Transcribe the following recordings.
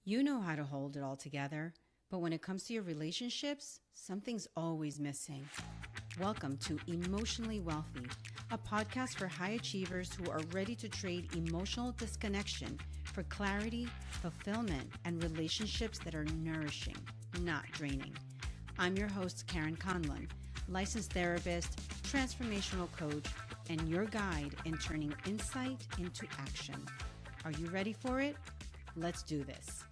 You know how to hold it all together, but when it comes to your relationships, something's always missing. Welcome to Emotionally Wealthy, a podcast for high achievers who are ready to trade emotional disconnection for clarity, fulfillment, and relationships that are nourishing, not draining. I'm your host, Karen Conlon, licensed therapist, transformational coach, and your guide in turning insight into action. Are you ready for it? Let's do this.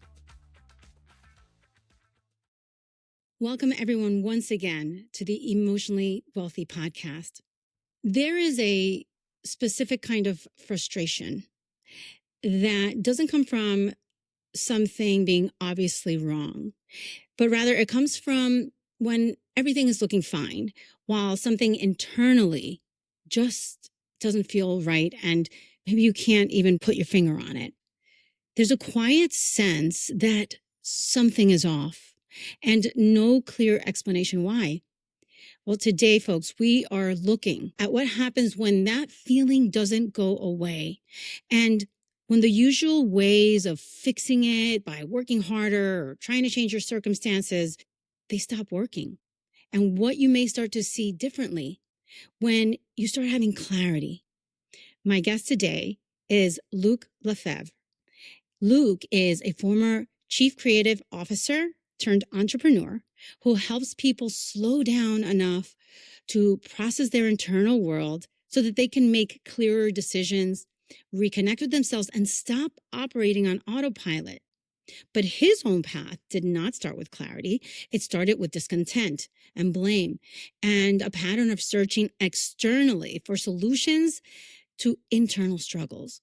Welcome, everyone, once again to the Emotionally Wealthy podcast. There is a specific kind of frustration that doesn't come from something being obviously wrong, but rather it comes from when everything is looking fine, while something internally just doesn't feel right, and maybe you can't even put your finger on it. There's a quiet sense that something is off and no clear explanation why. Well, today, folks, we are looking at what happens when that feeling doesn't go away. And when the usual ways of fixing it by working harder or trying to change your circumstances, they stop working. And what you may start to see differently when you start having clarity. My guest today is Lucas LeFevre. Luke is a former chief creative officer turned entrepreneur who helps people slow down enough to process their internal world so that they can make clearer decisions, reconnect with themselves, and stop operating on autopilot. But his own path did not start with clarity. It started with discontent and blame and a pattern of searching externally for solutions to internal struggles.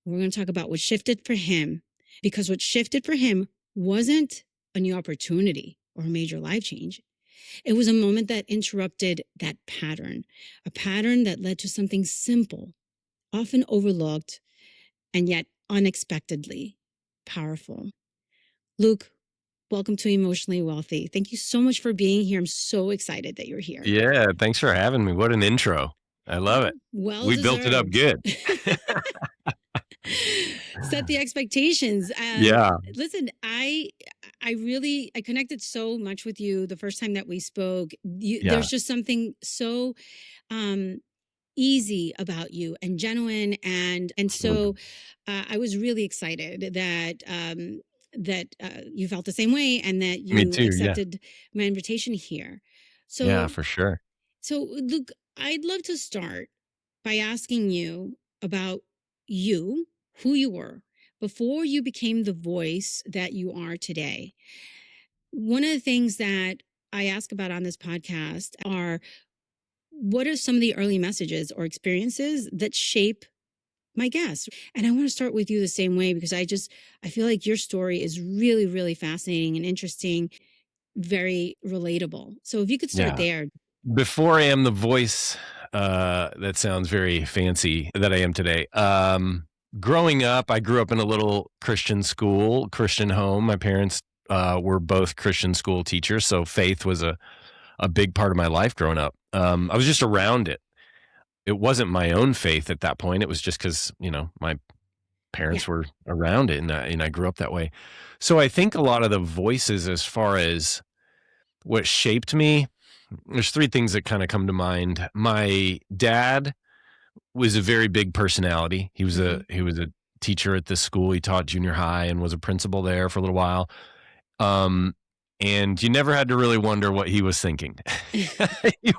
We're going to talk about what shifted for him, because what shifted for him wasn't a new opportunity or a major life change. It was a moment that interrupted that pattern, a pattern that led to something simple, often overlooked, and yet unexpectedly powerful. Luke, welcome to Emotionally Wealthy. Thank you so much for being here. I'm so excited that you're here. Yeah, thanks for having me. What an intro. I love it. Well We built it up good. Set the expectations. Yeah. Listen, I connected so much with you the first time that we spoke. There's just something so easy about you and genuine, and so I was really excited that you felt the same way and that you Me too, accepted my invitation here. So yeah, for sure. So, Luke, I'd love to start by asking you about you, who you were before you became the voice that you are today. One of the things that I ask about on this podcast are, what are some of the early messages or experiences that shape my guests? And I want to start with you the same way, because I feel like your story is really, really fascinating and interesting, very relatable. So if you could start there. Before I am the voice, that sounds very fancy, that I am today. Growing up, I grew up in a little Christian school, Christian home. My parents were both Christian school teachers, so faith was a big part of my life growing up. I was just around it. It wasn't my own faith at that point. It was just because, my parents were around it, and I grew up that way. So I think a lot of the voices, as far as what shaped me, there's three things that kind of come to mind. My dad was a very big personality. He was a teacher at this school. He taught junior high and was a principal there for a little while. And you never had to really wonder what he was thinking. He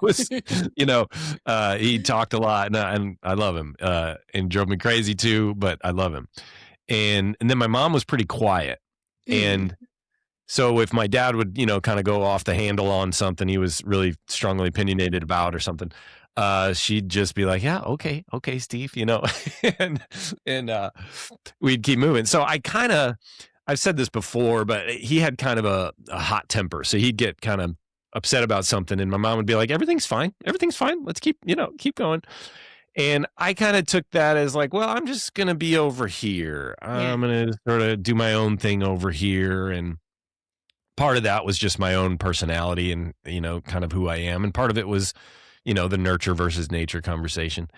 was, he talked a lot, and I love him. And drove me crazy too, but I love him. And then my mom was pretty quiet. And so if my dad would, kind of go off the handle on something he was really strongly opinionated about or something, she'd just be like, yeah, okay, Steve, and we'd keep moving. So I've said this before, but he had kind of a hot temper. So he'd get kind of upset about something, and my mom would be like, everything's fine. Let's keep going. And I kind of took that as like, well, I'm just going to be over here. I'm going to sort of do my own thing over here. And part of that was just my own personality and, kind of who I am. And part of it was, the nurture versus nature conversation.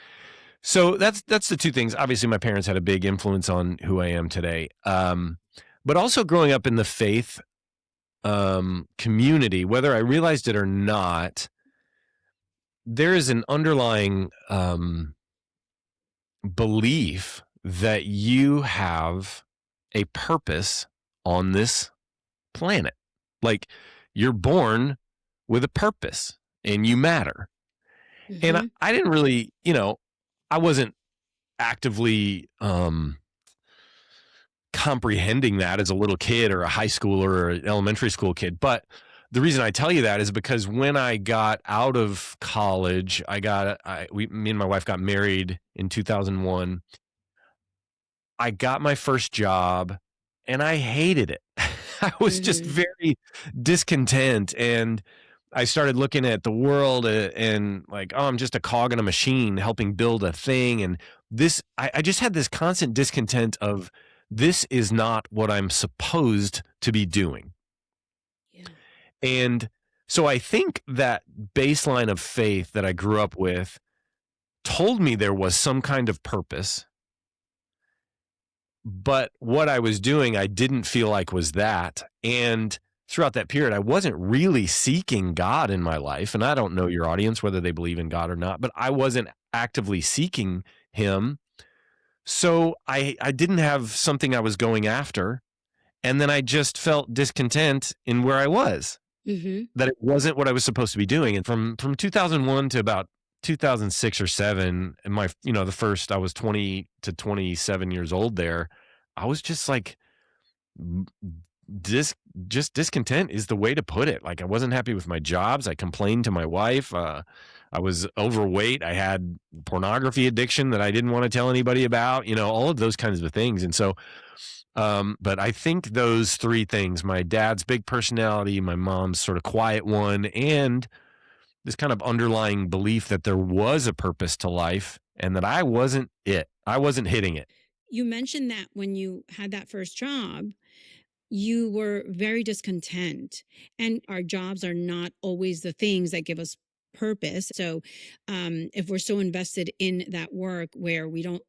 So that's the two things. Obviously, my parents had a big influence on who I am today. But also growing up in the faith community, whether I realized it or not, there is an underlying belief that you have a purpose on this planet. Like, you're born with a purpose and you matter. And Mm-hmm. I didn't really, I wasn't actively comprehending that as a little kid or a high schooler or an elementary school kid. But the reason I tell you that is because when I got out of college, me and my wife got married in 2001. I got my first job and I hated it. I was just Mm-hmm. very discontent, and I started looking at the world and like, oh, I'm just a cog in a machine helping build a thing. And I just had this constant discontent of, this is not what I'm supposed to be doing. Yeah. And so I think that baseline of faith that I grew up with told me there was some kind of purpose. But what I was doing, I didn't feel like was that. And throughout that period, I wasn't really seeking God in my life. And I don't know your audience, whether they believe in God or not, but I wasn't actively seeking him. So I didn't have something I was going after. And then I just felt discontent in where I was, Mm-hmm. that it wasn't what I was supposed to be doing. And from 2001 to about 2006 or 7, and the first, I was 20 to 27 years old there, I was just like, just discontent is the way to put it. Like, I wasn't happy with my jobs. I complained to my wife. I was overweight. I had pornography addiction that I didn't want to tell anybody about, all of those kinds of things. And so, but I think those three things, my dad's big personality, my mom's sort of quiet one, and this kind of underlying belief that there was a purpose to life and that I wasn't hitting it. You mentioned that when you had that first job, you were very discontent, and our jobs are not always the things that give us purpose. So if we're so invested in that work where we don't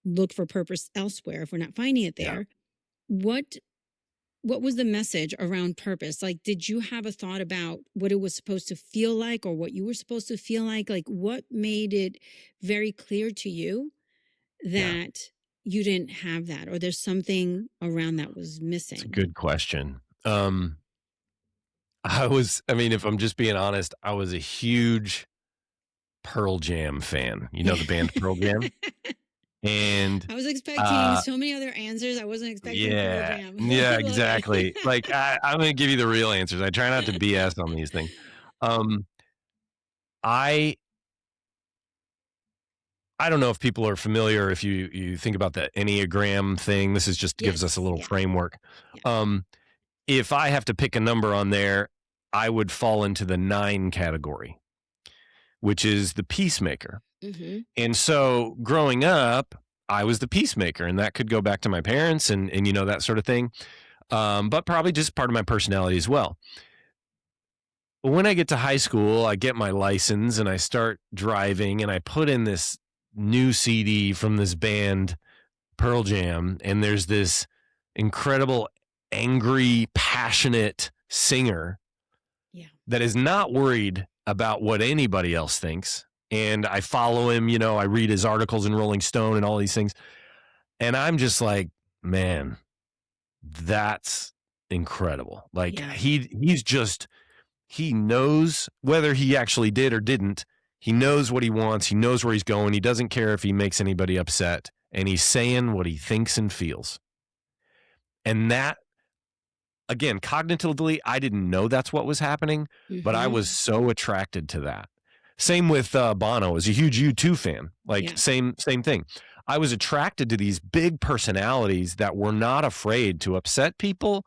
look for purpose elsewhere, if we're not finding it Yeah. there, what was the message around purpose? Like, did you have a thought about what it was supposed to feel like, or what you were supposed to feel like? Like, what made it very clear to you Yeah. that you didn't have that, or there's something around that was It's a missing? good question. If I'm just being honest, I was a huge Pearl Jam fan. You know the band Pearl Jam? And I was expecting uh so many other answers. I wasn't expecting Pearl yeah. Jam. Yeah, Love it. exactly. Like, I'm gonna give you the real answers. I try not to BS on these things. Um I I don't know if people are familiar, if you think about the Enneagram thing. This is just gives us a Yes. little Yeah. framework. Yeah. If I have to pick a number on there, I would fall into the 9 category, which is the peacemaker. Mm-hmm. And so growing up, I was the peacemaker, and that could go back to my parents and that sort of thing. But probably just part of my personality as well. But when I get to high school, I get my license and I start driving, and I put in this new CD from this band, Pearl Jam, and there's this incredible, angry, passionate singer Yeah. that is not worried about what anybody else thinks. And I follow him, I read his articles in Rolling Stone and all these things. And I'm just like, man, that's incredible. Like, Yeah. he knows, whether he actually did or didn't, he knows what he wants. He knows where he's going. He doesn't care if he makes anybody upset. And he's saying what he thinks and feels. And that, again, cognitively, I didn't know that's what was happening, but I Mm-hmm. was so attracted to that. Same with Bono. I was a huge U2 fan. Like, Yeah. same thing. I was attracted to these big personalities that were not afraid to upset people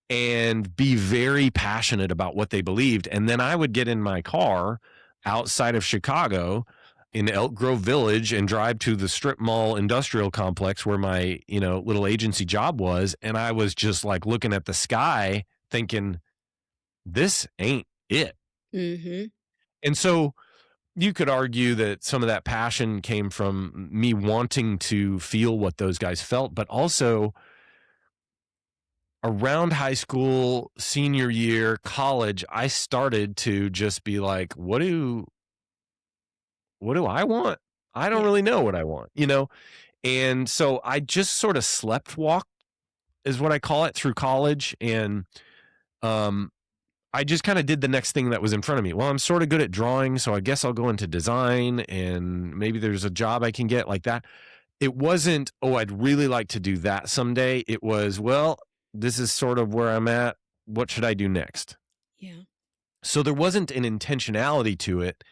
and be very passionate about what they believed. And then I would get in my car outside of Chicago in Elk Grove Village and drive to the strip mall industrial complex where my, little agency job was. And I was just like looking at the sky thinking, this ain't it. Mm-hmm. And so you could argue that some of that passion came from me wanting to feel what those guys felt, but also around high school, senior year, college, I started to just be like, what do I want? I don't Yeah. really know what I want, you know? And so I just sort of slept walk is what I call it through college. And um, I just kind of did the next thing that was in front of me. Well, I'm sort of good at drawing, so I guess I'll go into design and maybe there's a job I can get like that. It wasn't, oh, I'd really like to do that someday. It was, well, this is sort of where I'm at. What should I do next? Yeah. So there wasn't an intentionality to it.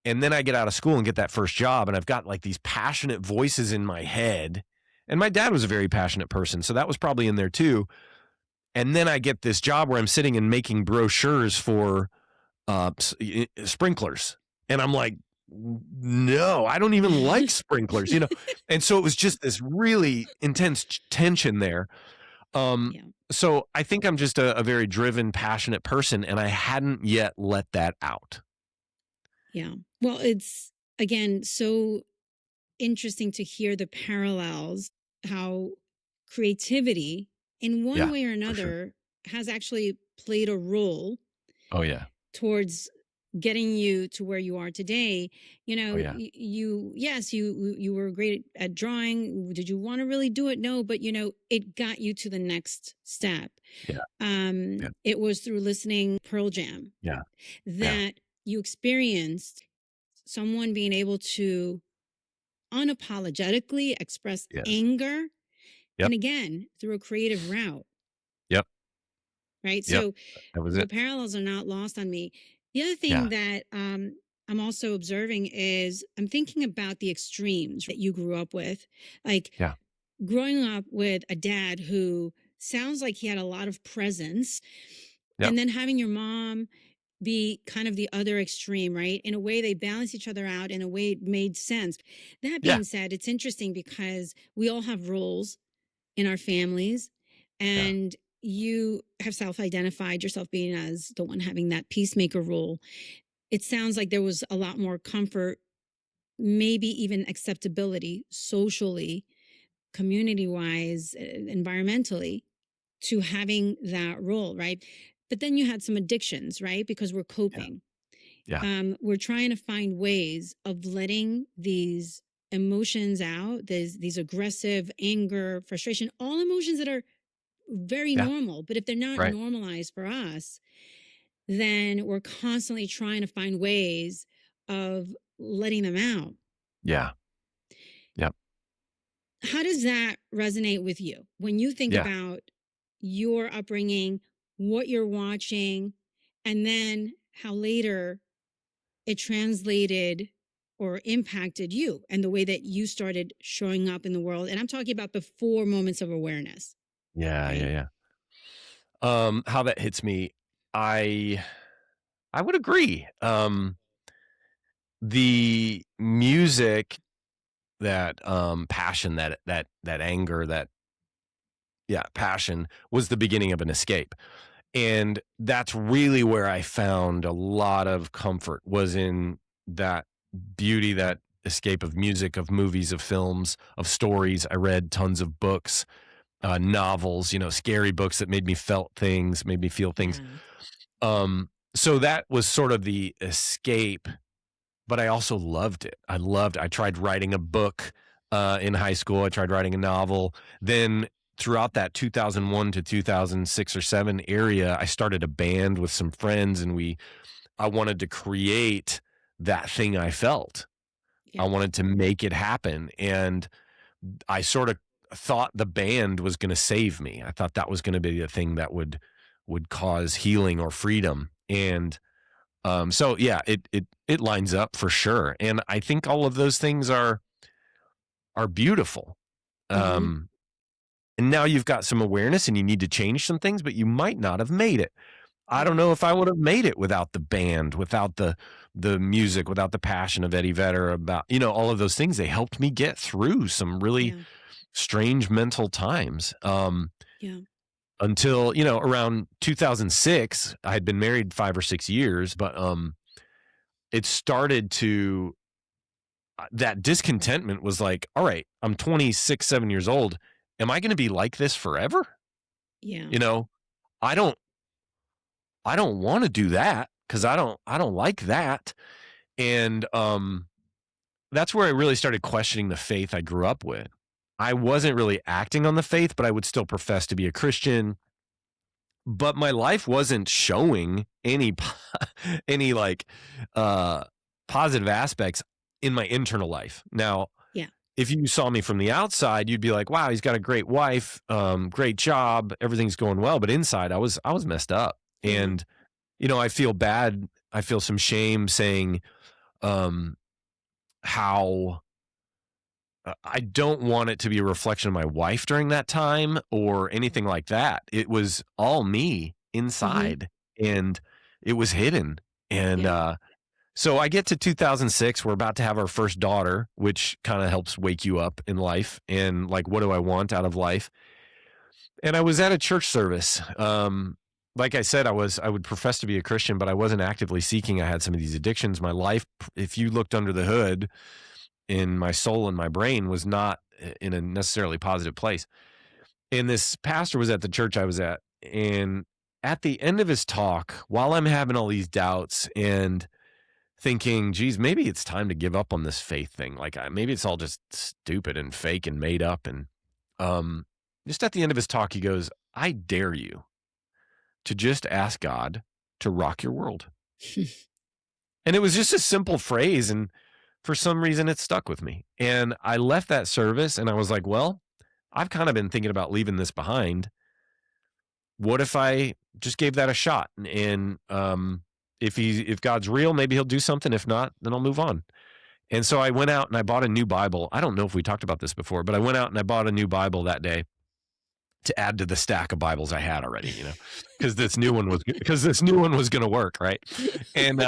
And then I get out of school and get that first job, and I've got like these passionate voices in my head. And my dad was a very passionate person, so that was probably in there too. And then I get this job where I'm sitting and making brochures for sprinklers. And I'm like, no, I don't even like sprinklers, you know? And so it was just this really intense tension there. Um, Yeah. so I think I'm just a very driven, passionate person, and I hadn't yet let that out. Yeah. Well, it's again so interesting to hear the parallels, how creativity in one Yeah, way or for sure. another has actually played a role Oh, yeah. towards getting you to where you are today. You Oh, know, yeah. yes, you were great at drawing. Did you want to really do it? No, but you know, it got you to the next step. Yeah. Yeah. It was through listening Pearl Jam Yeah. Yeah. that you experienced someone being able to unapologetically express Yes. anger, Yep. and again through a creative route, Yep. right? Yep. So That was the it. parallels are not lost on me. The other thing Yeah. that I'm also observing is I'm thinking about the extremes that you grew up with, like Yeah. growing up with a dad who sounds like he had a lot of presence, Yep. and then having your mom be kind of the other extreme, right? In a way, they balance each other out. In a way, it made sense. That Yeah. being said, it's interesting because we all have roles in our families, Yeah. and you have self identified yourself being as the one having that peacemaker role. It sounds like there was a lot more comfort, maybe even acceptability socially, community wise, environmentally, to having that role, right? But then you had some addictions, right? Because we're Yeah. coping. Yeah. We're trying to find ways of letting these emotions out, these aggressive anger, frustration, all emotions that are very Yeah. normal. But if they're not Right. normalized for us, then we're constantly trying to find ways of letting them out. Yeah. Yep. How does that resonate with you when you think Yeah. about your upbringing, what you're watching, and then how later it translated or impacted you and the way that you started showing up in the world? And I'm talking about before moments of awareness, Yeah. Yeah. right? Yeah. How that hits me, I I would agree. The music, that passion, that anger, that yeah, passion was the beginning of an escape. And that's really where I found a lot of comfort was in that beauty, that escape of music, of movies, of films, of stories. I read tons of books, novels, you know, scary books that made me felt things, made me feel things. Yeah. So that was sort of the escape, but I also loved it. I tried writing a book in high school. I tried writing a novel. Then throughout that 2001 to 2006 or 7 area, I started a band with some friends, and I wanted to create that thing I felt. I Yeah. wanted to make it happen, and I sort of thought the band was going to save me. I thought that was going to be the thing that would cause healing or freedom. And so yeah, it lines up for sure. And I think all of those things are beautiful. Mm-hmm. Um, and now you've got some awareness and you need to change some things, but you might not have made it. I don't Yeah. know if I would have made it without the band, without the music, without the passion of Eddie Vedder, about, you know, all of those things. They helped me get through some really Yeah. strange mental times. Yeah. Until, you know, around 2006, I had been married 5 or 6 years, but it started to that discontentment was like, all right, I'm 26, 7 years old. Am I going to be like this forever? Yeah. You know, I don't I don't want to do that because I don't like that. And that's where I really started questioning the faith I grew up with. I wasn't really acting on the faith, but I would still profess to be a Christian. But my life wasn't showing any any like uh positive aspects in my internal life. Now, Yeah. if you saw me from the outside, you'd be like, "Wow, he's got a great wife, great job, everything's going well." But inside, I was messed up, Yeah. and I feel bad. I feel some shame saying um, how I don't want it to be a reflection of my wife during that time or anything like that. It was all me Hmm. inside, and it was hidden. And Yeah. so I get to 2006. We're about to have our first daughter, which kind of helps wake you up in life. And like, what do I want out of life? And I was at a church service. Like I said, I would profess to be a Christian, but I wasn't actively seeking. I had some of these addictions. My life, if you looked under the hood, in my soul and my brain was not in a necessarily positive place. And this pastor was at the church I was at. And at the end of his talk, while I'm having all these doubts and thinking, geez, maybe it's time to give up on this faith thing. Like, maybe it's all just stupid and fake and made up. And um, just at the end of his talk, he goes, I dare you to just ask God to rock your world. And it was just a simple phrase. And for some reason, it stuck with me. And I left that service and I was like, well, I've kind of been thinking about leaving this behind. What if I just gave that a shot? And if God's real, maybe he'll do something. If not, then I'll move on. And so I went out and I bought a new Bible. I don't know if we talked about this before, but I went out and I bought a new Bible that day to add to the stack of Bibles I had already, because this new one was going to work, right? And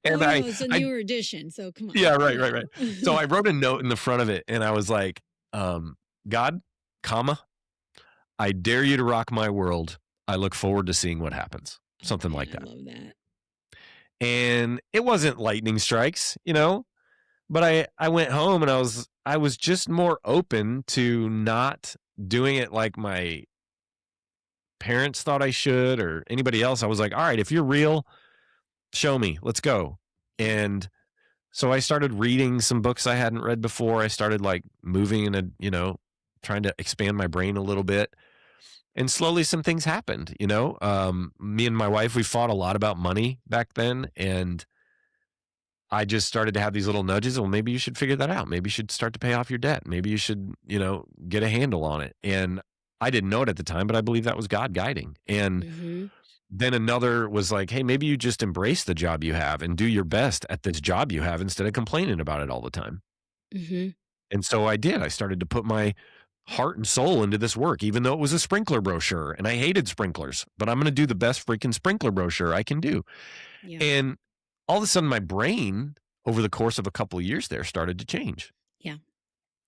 and Well, it's a I newer edition, so come on. yeah, right. So I wrote a note in the front of it, and I was like, God, comma, I dare you to rock my world. I look forward to seeing what happens. Oh Something man, like I that. love that. And it wasn't lightning strikes, but I went home and I was just more open to not doing it like my parents thought I should or anybody else. I was like, all right, if you're real, show me. Let's go. Yeah. And so I started reading some books I hadn't read before. I started like moving and, trying to expand my brain a little bit. And slowly some things happened, me and my wife, we fought a lot about money back then. And I just started to have these little nudges. Well, maybe you should figure that out. Maybe you should start to pay off your debt. Maybe you should, get a handle on it. And I didn't know it at the time, but I believe that was God guiding. And Mm-hmm. then another was like, hey, maybe you just embrace the job you have and do your best at this job you have instead of complaining about it all the time. Mm-hmm. And so I did. I started to put my heart and soul into this work, even though it was a sprinkler brochure and I hated sprinklers, but I'm going to do the best freaking sprinkler brochure I can do. Yeah. And all of a sudden my brain over the course of a couple of years there started to change Yeah.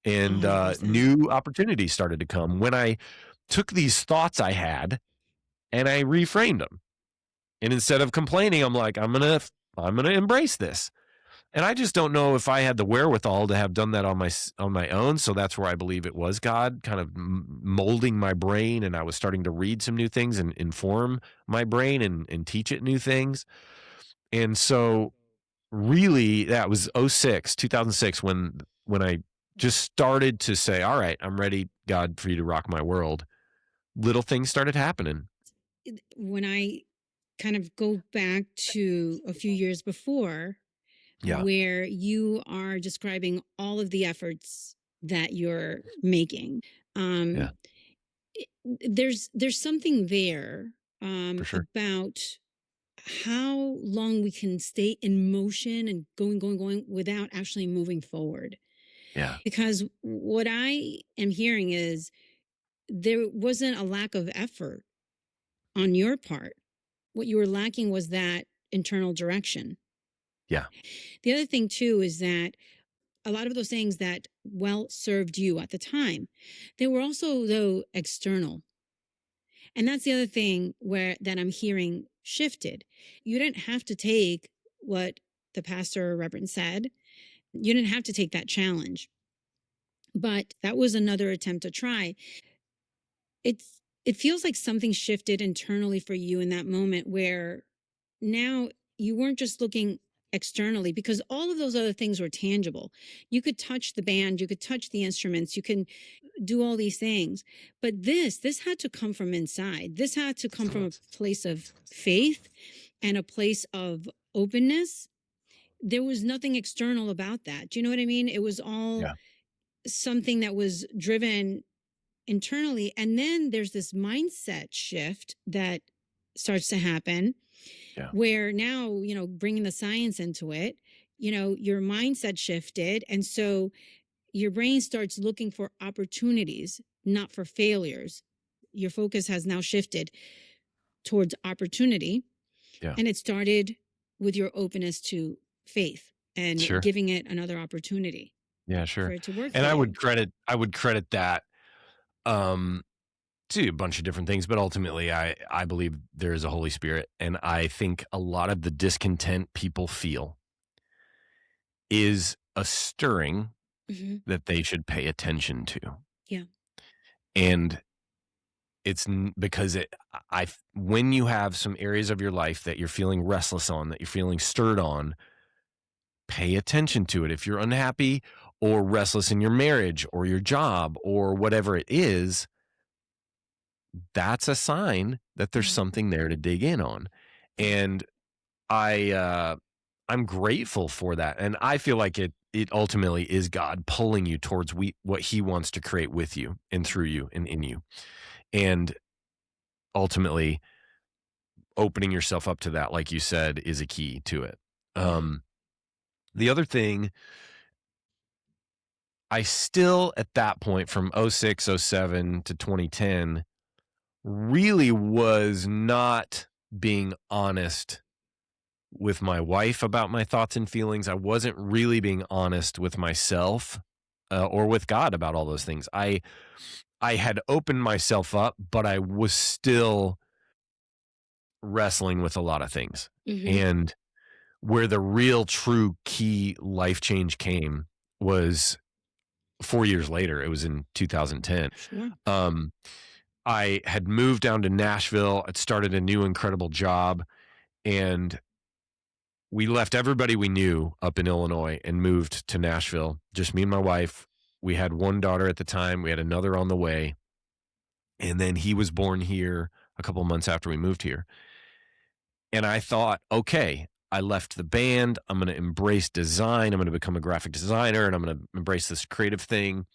and 100%. new opportunities started to come when I took these thoughts I had and I reframed them. And instead of complaining, I'm like, I'm going to embrace this. And I just don't know if I had the wherewithal to have done that on my own. So that's where I believe it was God kind of molding my brain, and I was starting to read some new things and inform my brain and teach it new things. And so really that was 2006 when I just started to say, all right, I'm ready, God, for you to rock my world. Little things started happening. When I kind of go back to a few years before, Yeah. where you are describing all of the efforts that you're making, Yeah, there's something there for sure. about how long we can stay in motion and going without actually moving forward. Yeah. Because what I am hearing is there wasn't a lack of effort on your part. What you were lacking was that internal direction. Yeah. The other thing, too, is that a lot of those things that well served you at the time, they were also, though, external. And that's the other thing where that I'm hearing shifted. You didn't have to take what the pastor or reverend said. You didn't have to take that challenge. But that was another attempt to try. it feels like something shifted internally for you in that moment where now you weren't just looking externally, because all of those other things were tangible. You could touch the band, you could touch the instruments, you can do all these things. But this had to come from inside. This had to come from a place of faith and a place of openness. There was nothing external about that. Do you know what I mean? It was all Yeah. something that was driven internally. And then there's this mindset shift that starts to happen Yeah. where now, bringing the science into it, your mindset shifted. And so your brain starts looking for opportunities, not for failures. Your focus has now shifted towards opportunity. Yeah. And it started with your openness to faith and Sure. giving it another opportunity Yeah, for sure. it to work And for I you. would credit that um to a bunch of different things, but ultimately I believe there is a Holy Spirit, and I think a lot of the discontent people feel is a stirring Hmm. that they should pay attention to. Yeah. And because when you have some areas of your life that you're feeling restless on, that you're feeling stirred on, pay attention to it. If you're unhappy or restless in your marriage or your job or whatever it is, that's a sign that there's Yeah. something there to dig in on. Yeah. And I'm grateful for that. And I feel like it ultimately is God pulling you towards what he wants to create with you and through you and in you. And ultimately opening yourself up to that, like you said, is a key to it. Yeah. The other thing, I still at that point from '06, '07 to 2010 really was not being honest with my wife about my thoughts and feelings. I wasn't really being honest with myself or with God about all those things. I had opened myself up, but I was still wrestling with a lot of things. Hmm. And where the real true key life change came was 4 years later. It was in 2010. Sure. Um, I had moved down to Nashville. I'd started a new incredible job, and we left everybody we knew up in Illinois and moved to Nashville. Just me and my wife. We had one daughter at the time. We had another on the way. And then he was born here a couple months after we moved here. And I thought, okay, I left the band. I'm going to embrace design. I'm going to become a graphic designer, and I'm going to embrace this creative thing.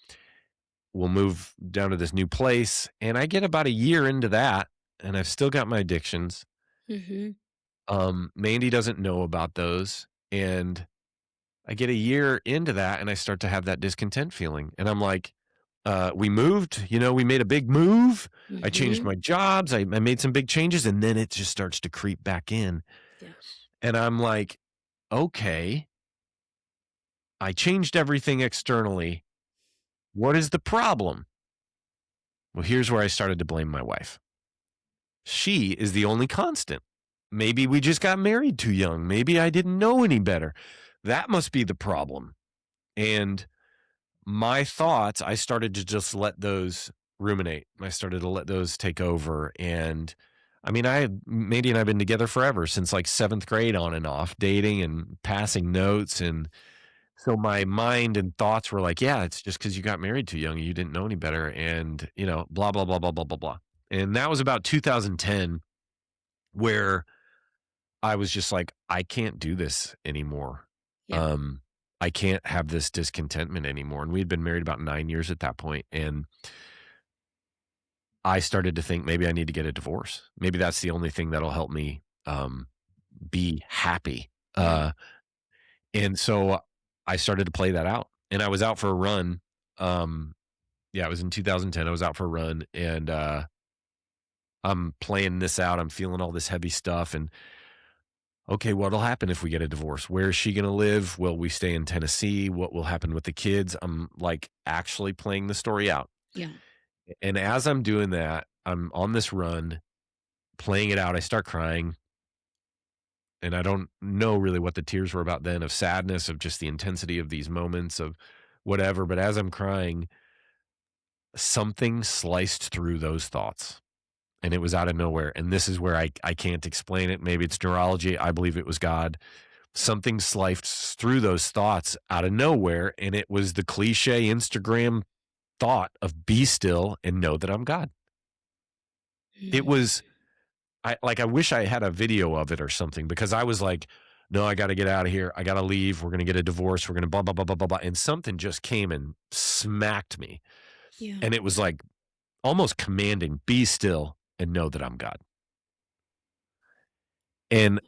We'll move down to this new place. And I get about a year into that, and I've still got my addictions. Hmm. Mandy doesn't know about those. And I get a year into that, and I start to have that discontent feeling. And I'm like, we moved, we made a big move. I changed Hmm. my jobs. I made some big changes, and then it just starts to creep back in. Yeah. And I'm like, okay, I changed everything externally. What is the problem? Well, here's where I started to blame my wife. She is the only constant. Maybe we just got married too young. Maybe I didn't know any better. That must be the problem. And my thoughts, I started to just let those ruminate. I started to let those take over. And I mean, Mandy and I have been together forever, since like 7th grade on and off, dating and passing notes. And so my mind and thoughts were like, yeah, it's just because you got married too young and you didn't know any better. And, blah, blah, blah, blah, blah, blah, blah. And that was about 2010, where I was just like, I can't do this anymore. Yeah. Um, I can't have this discontentment anymore. And we'd been married about 9 years at that point. And I started to think maybe I need to get a divorce. Maybe that's the only thing that'll help me be happy. Yeah. And so I started to play that out. And I was out for a run. Yeah, it was in 2010. I was out for a run, and I'm playing this out. I'm feeling all this heavy stuff. And okay, what'll happen if we get a divorce? Where is she going to live? Will we stay in Tennessee? What will happen with the kids? I'm like actually playing the story out. Yeah. And as I'm doing that, I'm on this run, playing it out. I start crying. And I don't know really what the tears were about then, of sadness, of just the intensity of these moments, of whatever. But as I'm crying, something sliced through those thoughts, and it was out of nowhere. And this is where I can't explain it. Maybe it's neurology. I believe it was God. Something sliced through those thoughts out of nowhere, and it was the cliche Instagram thought of be still and know that I'm God. It Mm. was I wish I had a video of it or something, because I was like, no, I got to get out of here. I got to leave. We're going to get a divorce. We're going to blah, blah, blah, blah, blah, blah. And something just came and smacked me. Yeah. And it was like almost commanding, be still and know that I'm God. And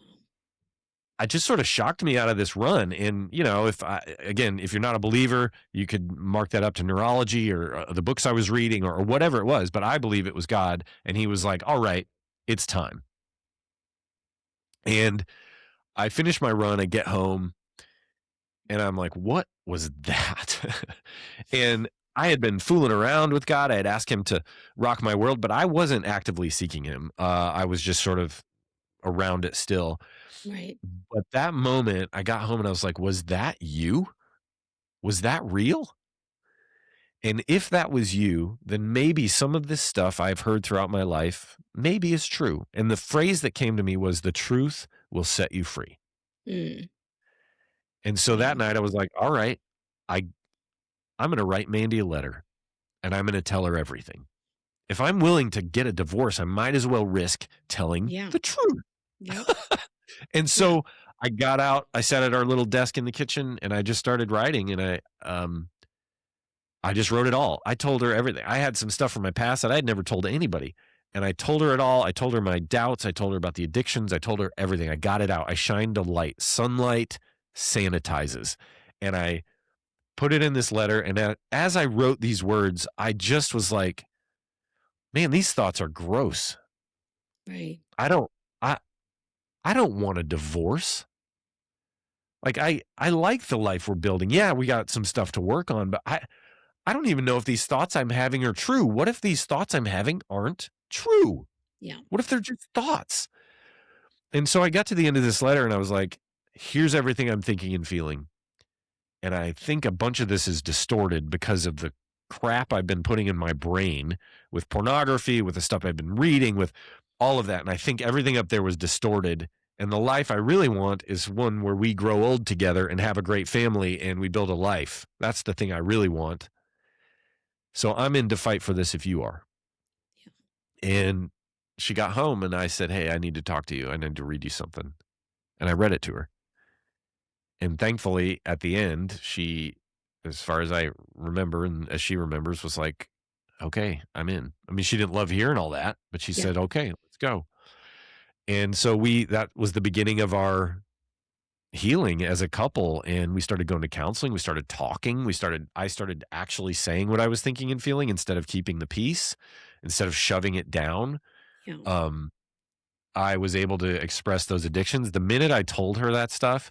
I just sort of shocked me out of this run. And, if you're not a believer, you could mark that up to neurology or the books I was reading or whatever it was. But I believe it was God. And he was like, all right, it's time. And I finish my run. I get home and I'm like, what was that? And I had been fooling around with God. I had asked him to rock my world, but I wasn't actively seeking him. I was just sort of around it still. Right. But that moment, I got home and I was like, was that you? Was that real? And if that was you, then maybe some of this stuff I've heard throughout my life maybe is true. And the phrase that came to me was, the truth will set you free. Mm. And so that Wow. night I was like, all right, I'm going to write Mandy a letter and I'm going to tell her everything. If I'm willing to get a divorce, I might as well risk telling Yeah. the truth. Yep. And Yeah. so I got out, I sat at our little desk in the kitchen and I just started writing, and I just wrote it all. I told her everything. I had some stuff from my past that I had never told to anybody. And I told her it all. I told her my doubts. I told her about the addictions. I told her everything. I got it out. I shined a light. Sunlight sanitizes. And I put it in this letter. And as I wrote these words, I just was like, man, these thoughts are gross. Right. I don't I I don't want a divorce. Like I like the life we're building. Yeah, we got some stuff to work on, but I don't even know if these thoughts I'm having are true. What if these thoughts I'm having aren't true? Yeah. What if they're just thoughts? And so I got to the end of this letter and I was like, here's everything I'm thinking and feeling. And I think a bunch of this is distorted because of the crap I've been putting in my brain with pornography, with the stuff I've been reading, with all of that. And I think everything up there was distorted. And the life I really want is one where we grow old together and have a great family and we build a life. That's the thing I really want. So I'm in to fight for this if you are. And she got home and I said, hey, I need to talk to you. I need to read you something. And I read it to her. And thankfully, at the end, she, as far as I remember and as she remembers, was like, okay, I'm in. I mean, she didn't love hearing all that, but she Yeah. said, okay, let's go. And so that was the beginning of our healing as a couple. And we started going to counseling. We started talking. I started actually saying what I was thinking and feeling instead of keeping the peace, instead of shoving it down. Yeah. Um, I was able to express those addictions. The minute I told her that stuff,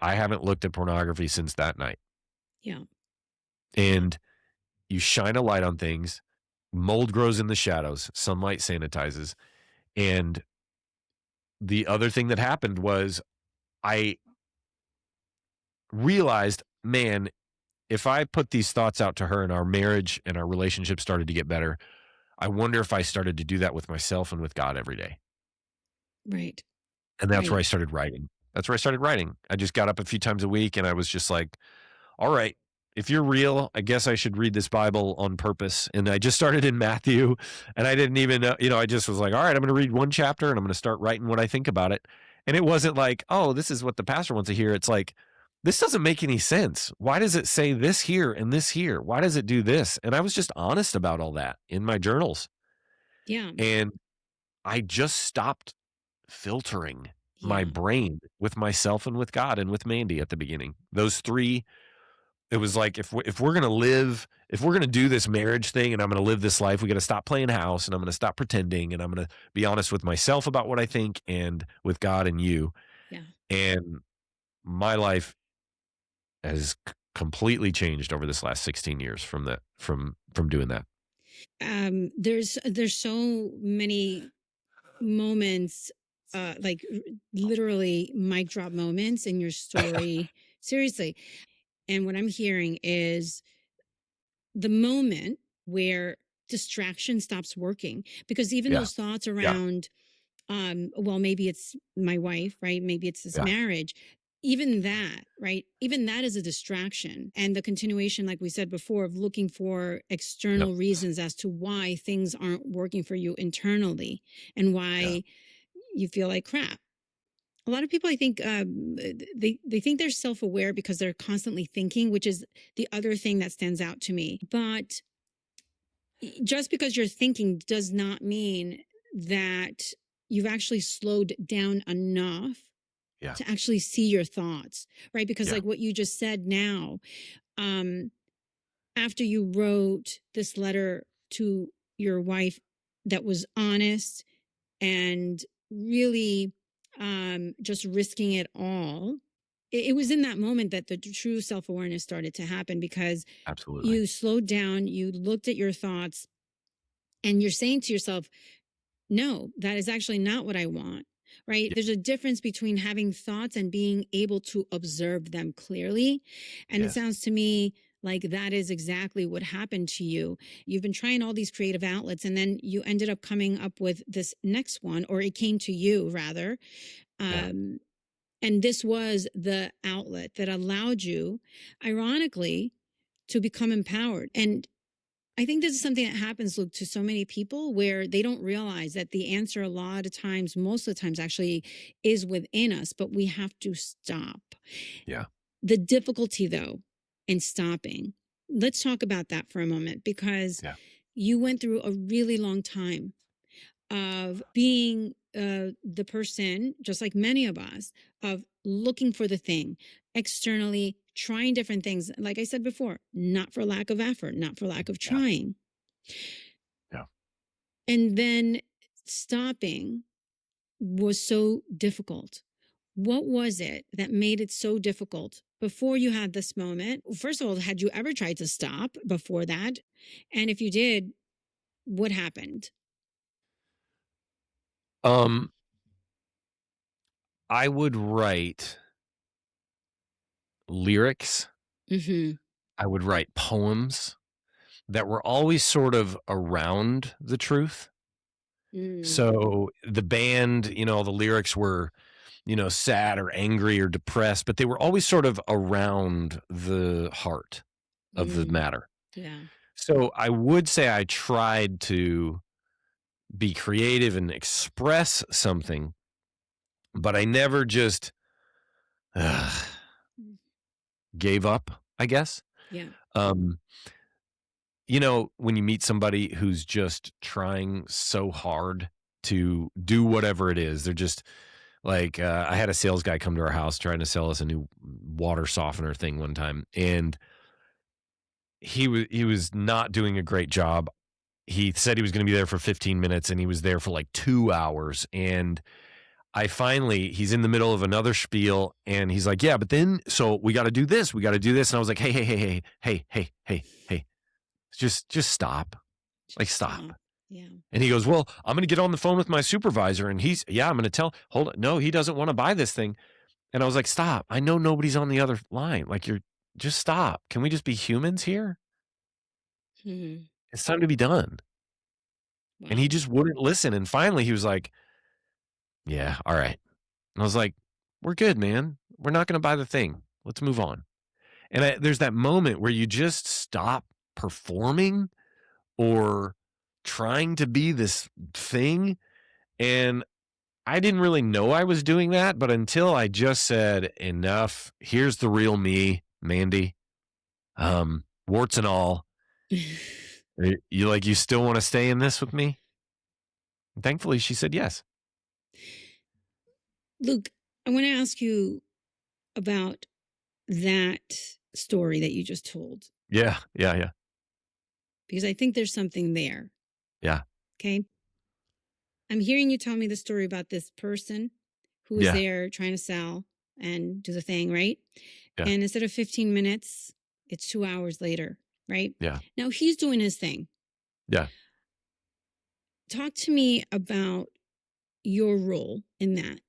I haven't looked at pornography since that night. Yeah. Yeah. And you shine a light on things, mold grows in the shadows, sunlight sanitizes. And the other thing that happened was I realized, man, if I put these thoughts out to her and our marriage and our relationship started to get better, I wonder if I started to do that with myself and with God every day. Right. And that's where Right. I started writing. That's where I started writing. I just got up a few times a week and I was just like, all right, if you're real, I guess I should read this Bible on purpose. And I just started in Matthew and I didn't even know, I just was like, all right, I'm going to read one chapter and I'm going to start writing what I think about it. And it wasn't like, oh, this is what the pastor wants to hear. It's like, this doesn't make any sense. Why does it say this here and this here? Why does it do this? And I was just honest about all that in my journals. Yeah. And I just stopped filtering my Yeah. brain with myself and with God and with Mandy at the beginning. Those three, it was like, if we're gonna do this marriage thing and I'm gonna live this life, we gotta stop playing house and I'm gonna stop pretending and I'm gonna be honest with myself about what I think and with God and you. Yeah. And my life has completely changed over this last 16 years from that, from doing that. There's so many moments, like literally mic drop moments in your story. Seriously. And what I'm hearing is the moment. where distraction stops working, because even Yeah. those thoughts Yeah. around, well, maybe it's my wife, right? Maybe it's this Yeah. marriage. Even that, right? Even that is a distraction. And the continuation, like we said before, of looking for Yep. external reasons as to why things aren't working for you internally and Yeah. why you feel like crap. A lot of people, I think, they think they're self aware because they're constantly thinking, which is the other thing that stands out to me. But just because you're thinking does not mean that you've actually slowed down enough Yeah. to actually see your thoughts, right? Because, Yeah. like what you just said now, um, after you wrote this letter to your wife that was honest and really just risking it all, it was in that moment that the true self awareness started to happen, because Absolutely. you slowed down, you looked at your thoughts, and you're saying to yourself, no, that is actually not what I want. Right. Yeah. There's a difference between having thoughts and being able to observe them clearly. And it Yes. sounds to me like that is exactly what happened to you. You've been trying all these creative outlets, and then you ended up coming up with this next one, or it came to you rather. Yeah. Um, and this was the outlet that allowed you, ironically, to become empowered. And I think this is something that happens, Luke, to so many people, where they don't realize that the answer a lot of times, most of the times actually, is within us, but we have to stop. Yeah. The difficulty, though, in stopping, let's talk about that for a moment, because Yeah. you went through a really long time of being the person, just like many of us, of looking for the thing externally, trying different things. Like I said before, not for lack of effort, not for lack of Yeah. trying. Yeah. And then stopping was so difficult. What was it that made it so difficult before you had this moment? First of all, had you ever tried to stop before that? And if you did, what happened? Um, I would write lyrics. Mm-hmm. I would write poems that were always sort of around the truth. Mm, So the band, the lyrics were, sad or angry or depressed, but they were always sort of around the heart of the mm, matter. yeah. So I would say I tried to be creative and express something, but I never just ugh, Mm, gave up, I guess. yeah. Um, when you meet somebody who's just trying so hard to do whatever it is, they're just like, I had a sales guy come to our house trying to sell us a new water softener thing one time, and he was not doing a great job. He said he was going to be there for 15 minutes, and he was there for like 2 hours. And he's in the middle of another spiel, and he's like, "Yeah, but then, so we got to do this, we got to do this." And I was like, "Hey, hey, hey, hey, hey, hey, hey, hey, just stop, like Just stop." stop. Yeah. And he goes, "Well, I'm going to get on the phone with my supervisor, and I'm going to hold it. No, he doesn't want to buy this thing." And I was like, "Stop! I know nobody's on the other line. Like, just stop. Can we just be humans here? Hmm. It's time to be done." And he Wow. just wouldn't listen. And finally, he was like, "Yeah, all right." And I was like, "We're good, man. We're not going to buy the thing. Let's move on." And there's that moment where you just stop performing or trying to be this thing. And I didn't really know I was doing that, but until I just said, "Enough. Here's the real me, Mandy. Warts and all. You still want to stay in this with me?" And thankfully, she said yes. Luke, I want to ask you about that story that you just told, Yeah, yeah, yeah, because I think there's something there. yeah, Okay. I'm hearing you tell me the story about this person who was yeah, there trying to sell and do the thing, right? yeah, And instead of 15 minutes, it's 2 hours later, right? yeah, Now he's doing his thing. yeah. Talk to me about your role in that.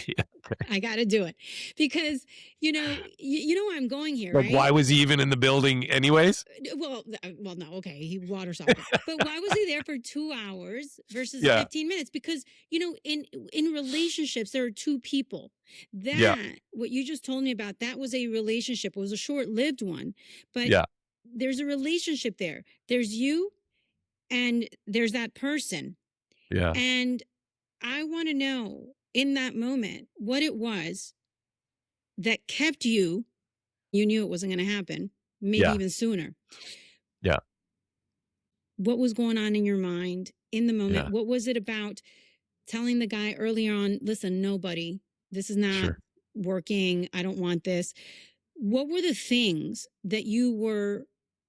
Yeah. I got to do it because, you know where I'm going here, Like, why right? was he even in the building anyways? Well, no, okay, he water softened, but why was he there for 2 hours versus Yeah, 15 minutes? Because in relationships, there are two people. yeah, That what you just told me about, that was a relationship. It was a short lived one, but yeah, there's a relationship there. There's you, and there's that person, yeah, and I want to know in that moment what it was that kept you. You knew it wasn't going to happen, maybe yeah, even sooner. yeah, What was going on in your mind in the moment? yeah, What was it about telling the guy earlier on, listen, nobody, this is not sure. working. I don't want this. What were the things that you were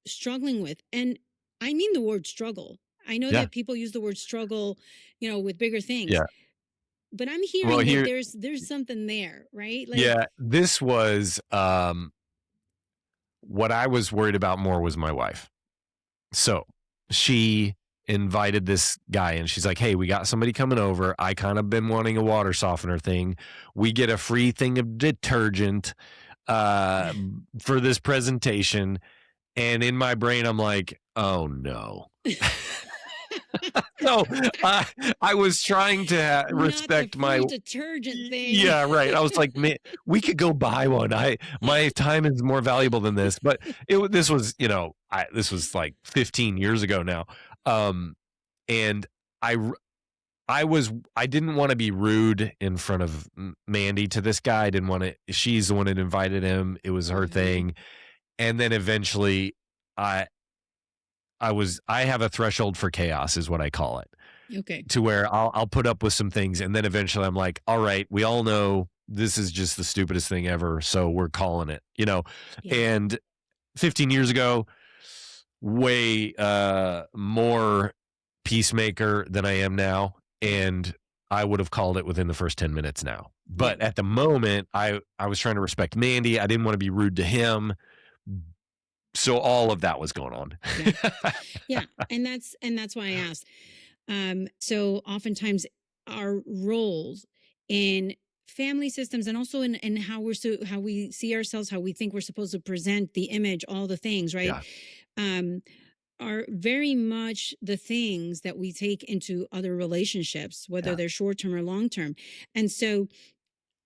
struggling with? And I mean the word struggle. I know Yeah, that people use the word struggle, with bigger things, yeah. but I'm Well, hearing that here, there's something there, right? Like, yeah, this was what I was worried about more was my wife. So she invited this guy and she's like, hey, we got somebody coming over. I kind of been wanting a water softener thing. We get a free thing of detergent uh, for this presentation. And in my brain, I'm like, oh no. So I was trying to not the respect my. free detergent thing. Yeah, right. I was like, man, we could go buy one. My time is more valuable than this. But this was, this was like 15 years ago now. And I I didn't want to be rude in front of Mandy to this guy. I didn't want to. She's the one that invited him. It was her Mhm. thing. And then eventually, I I have a threshold for chaos, is what I call it, Okay. to where I'll put up with some things, and then eventually I'm like, all right, we all know this is just the stupidest thing ever, so we're calling it. Yeah. And 15 years ago, way more peacemaker than I am now, Yeah. and I would have called it within the first 10 minutes now. Yeah. But at the moment, I was trying to respect Mandy. I didn't want to be rude to him. So all of that was going on. Yeah. Yeah. And that's why I asked. So oftentimes our roles in family systems, and also in how we see ourselves, how we think we're supposed to present the image, all the things, right? Yeah. Um, are very much the things that we take into other relationships, whether Yeah. they're short term or long term. And so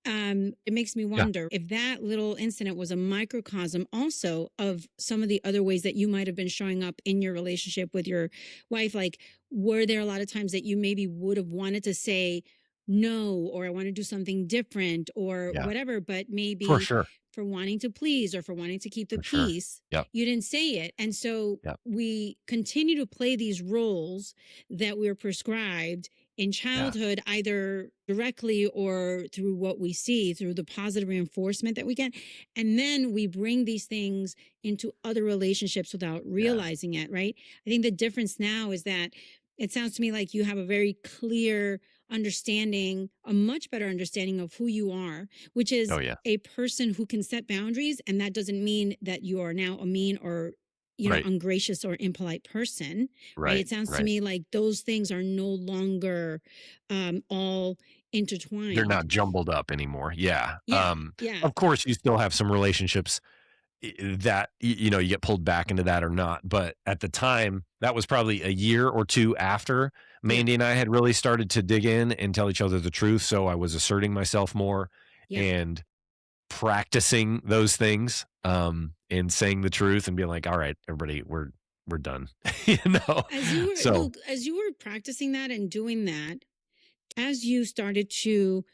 it makes me Yeah. wonder if that little incident was a microcosm also of some of the other ways that you might have been showing up in your relationship with your wife. Like, were there a lot of times that you maybe would have wanted to say no, or I want to do something different, or Yeah. whatever, but For maybe sure. for wanting to please or for wanting to keep the For sure. peace, Yep. you didn't say it. And so Yep. we continue to play these roles that we're prescribed in Yeah. childhood, either directly or through what we see, through the positive reinforcement that we get. And then we bring these things into other relationships without Yeah. realizing it, right? I think the difference now is that it sounds to me like you have a very clear understanding, a much better understanding of who you are, which Oh is yeah. a person who can set boundaries. And that doesn't mean that you are now a mean or Right. ungracious or impolite person, right? Right. It sounds to Right. me like those things are no longer all They're intertwined. not jumbled up anymore. Yeah. Yeah, yeah, Of course, you still have some relationships that you get pulled back into that or not. But at the time, that was probably a year or two after yeah, Mandy and I had really started to dig in and tell each other the truth. So I was asserting myself more yeah. and practicing those things, and saying the truth and being like, all right, everybody, we're done. you know. As you were, So Luke, as you were practicing that and doing that, as you started to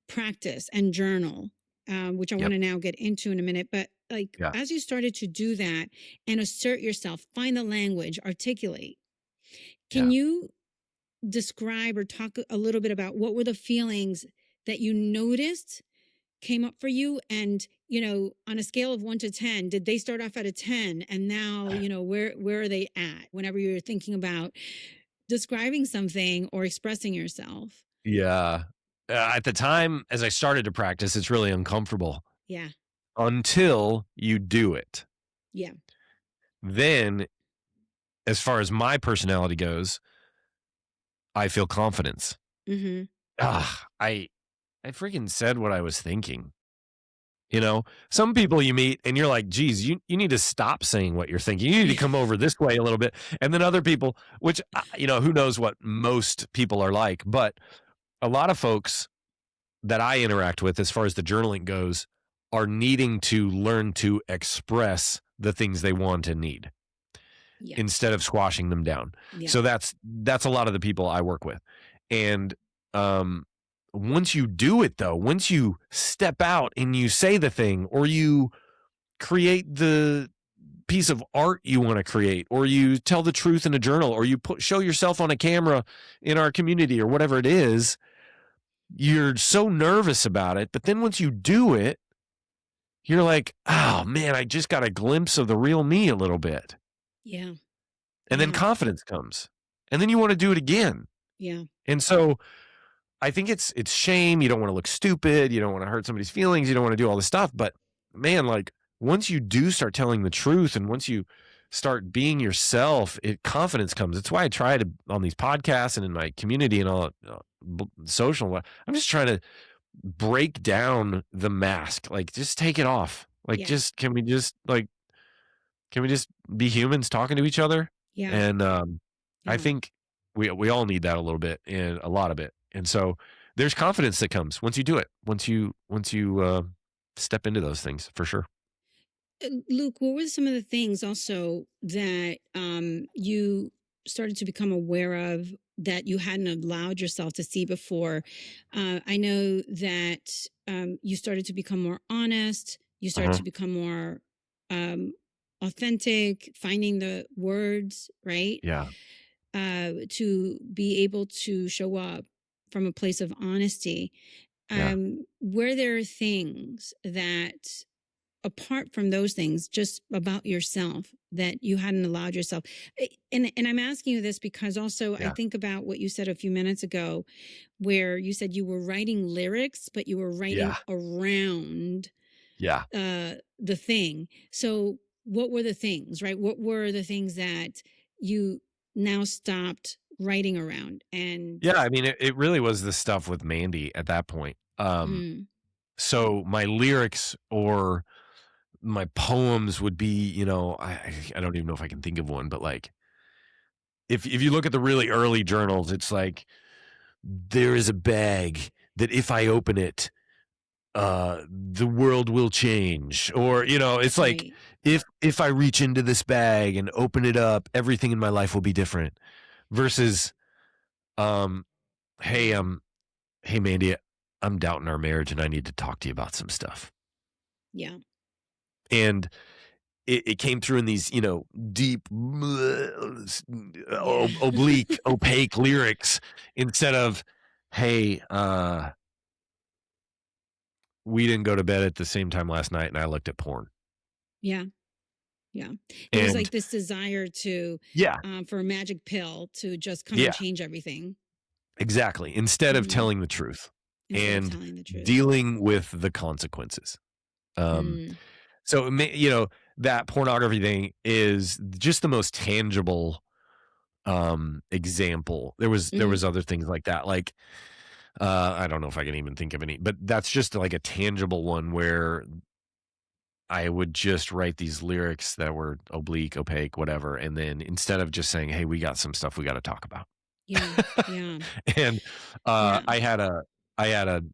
practice and journal, which I want yep. to now get into in a minute, but like Yeah. as you started to do that and assert yourself, find the language, articulate, can Yeah. you describe or talk a little bit about what were the feelings that you noticed came up for you? And on a scale of 1 to 10, did they start off at a 10, and now where are they at whenever you're thinking about describing something or expressing yourself? Yeah. At the time, as I started to practice, it's really uncomfortable Yeah. until you do it. Yeah. Then, as far as my personality goes, I feel confidence. Mm-hmm. Ah, I I freaking said what I was thinking. You know, some people you meet and you're like, geez, you need to stop saying what you're thinking. You need to come over this way a little bit. And then other people, which, who knows what most people are like, but a lot of folks that I interact with as far as the journaling goes are needing to learn to express the things they want and need Yeah. instead of squashing them down. Yeah. So that's a lot of the people I work with. And once you do it, though, once you step out and you say the thing, or you create the piece of art you want to create, or you tell the truth in a journal, or you show yourself on a camera in our community, or whatever it is, you're so nervous about it. But then once you do it, you're like, oh man, I just got a glimpse of the real me a little bit. Yeah. And then confidence comes, and then you want to do it again. Yeah. And so I think it's shame. You don't want to look stupid. You don't want to hurt somebody's feelings. You don't want to do all this stuff. But man, like once you do start telling the truth, and once you start being yourself, confidence comes. It's why I try to, on these podcasts and in my community and all social, I'm just trying to break down the mask. Like just take it off. Like can we just be humans talking to each other? Yeah. And I think we all need that a little bit, and a lot of it. And so there's confidence that comes once you do it. Once you step into those things, for sure. Luke, what were some of the things also that you started to become aware of that you hadn't allowed yourself to see before? I know that you started to become more honest. You started to become more authentic, finding the words, right? Yeah. To be able to show up from a place of honesty. Were there things that, apart from those things, just about yourself that you hadn't allowed yourself? And I'm asking you this because also I think about what you said a few minutes ago, where you said you were writing lyrics, but you were writing around the thing. So what were the things, right? What were the things that you now stopped writing around? And I mean, it really was the stuff with Mandy at that point. So my lyrics or my poems would be, I don't even know if I can think of one, but like, if you look at the really early journals, it's like, there is a bag that if I open it, the world will change. Or, it's like, if I reach into this bag and open it up, everything in my life will be different. Versus, hey Mandy, I'm doubting our marriage and I need to talk to you about some stuff. Yeah. And it came through in these, deep, oblique, opaque lyrics, instead of, hey, we didn't go to bed at the same time last night and I looked at porn. Yeah. Yeah. It was like this desire to, for a magic pill to just come and change everything. Exactly. Instead of telling the truth and dealing with the consequences. So, that pornography thing is just the most tangible example. There was other things like that. Like, I don't know if I can even think of any, but that's just like a tangible one where I would just write these lyrics that were oblique, opaque, whatever. And then instead of just saying, hey, we got some stuff we got to talk about. Yeah. Yeah. And I had an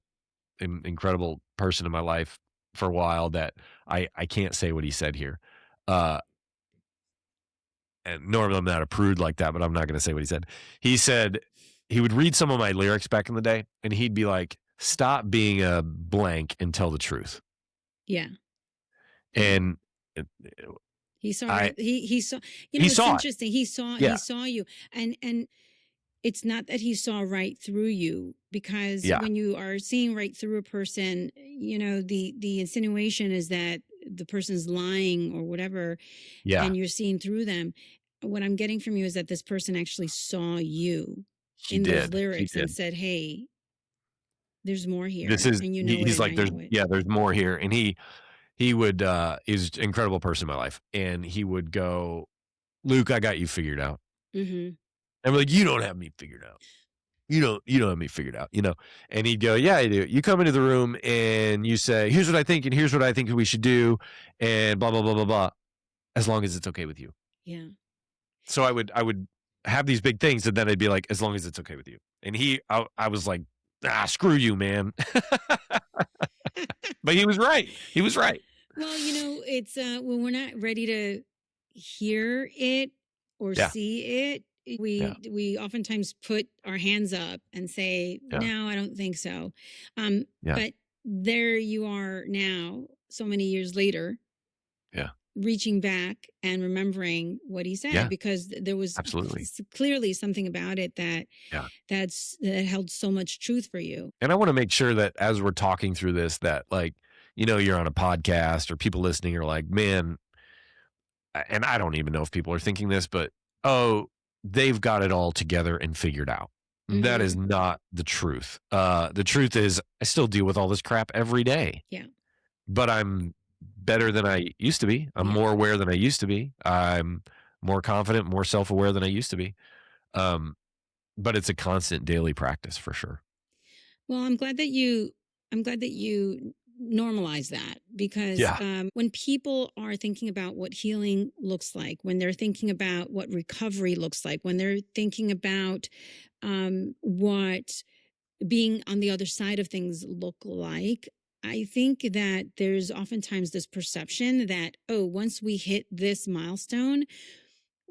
incredible person in my life for a while that I can't say what he said here. And normally I'm not a prude like that, but I'm not going to say what he said. He said he would read some of my lyrics back in the day and he'd be like, stop being a blank and tell the truth. Yeah. And he saw, he saw, he it's saw interesting. He saw you. And it's not that he saw right through you, because when you are seeing right through a person, the insinuation is that the person's lying or whatever, and you're seeing through them. What I'm getting from you is that this person actually saw you those lyrics and said, hey, there's more here. This is, and he's like, there's more here. And he would, he's an incredible person in my life. And he would go, Luke, I got you figured out. Mm-hmm. I'm like, you don't have me figured out. you don't have me figured out, And he'd go, yeah, I do. You come into the room and you say, here's what I think, and here's what I think we should do, and blah, blah, blah, blah, blah, as long as it's okay with you. Yeah. So I would have these big things, and then I'd be like, as long as it's okay with you. And I was like, screw you, man. But he was right. He was right. Well, it's when we're not ready to hear it or Yeah. see it, we oftentimes put our hands up and say, Yeah. no, I don't think so. Yeah. But there you are now, so many years later. Yeah. Reaching back and remembering what he said, because there was absolutely clearly something about it that held so much truth for you. And I want to make sure that as we're talking through this, that you're on a podcast or people listening are like, man, and I don't even know if people are thinking this, but, oh, they've got it all together and figured out. Mm-hmm. That is not the truth. The truth is I still deal with all this crap every day. Yeah. But I'm better than I used to be. I'm more aware than I used to be. I'm more confident, more self-aware than I used to be. But it's a constant daily practice for sure. Well, I'm glad that you normalize that, because when people are thinking about what healing looks like, when they're thinking about what recovery looks like, when they're thinking about what being on the other side of things look like, I think that there's oftentimes this perception that, once we hit this milestone,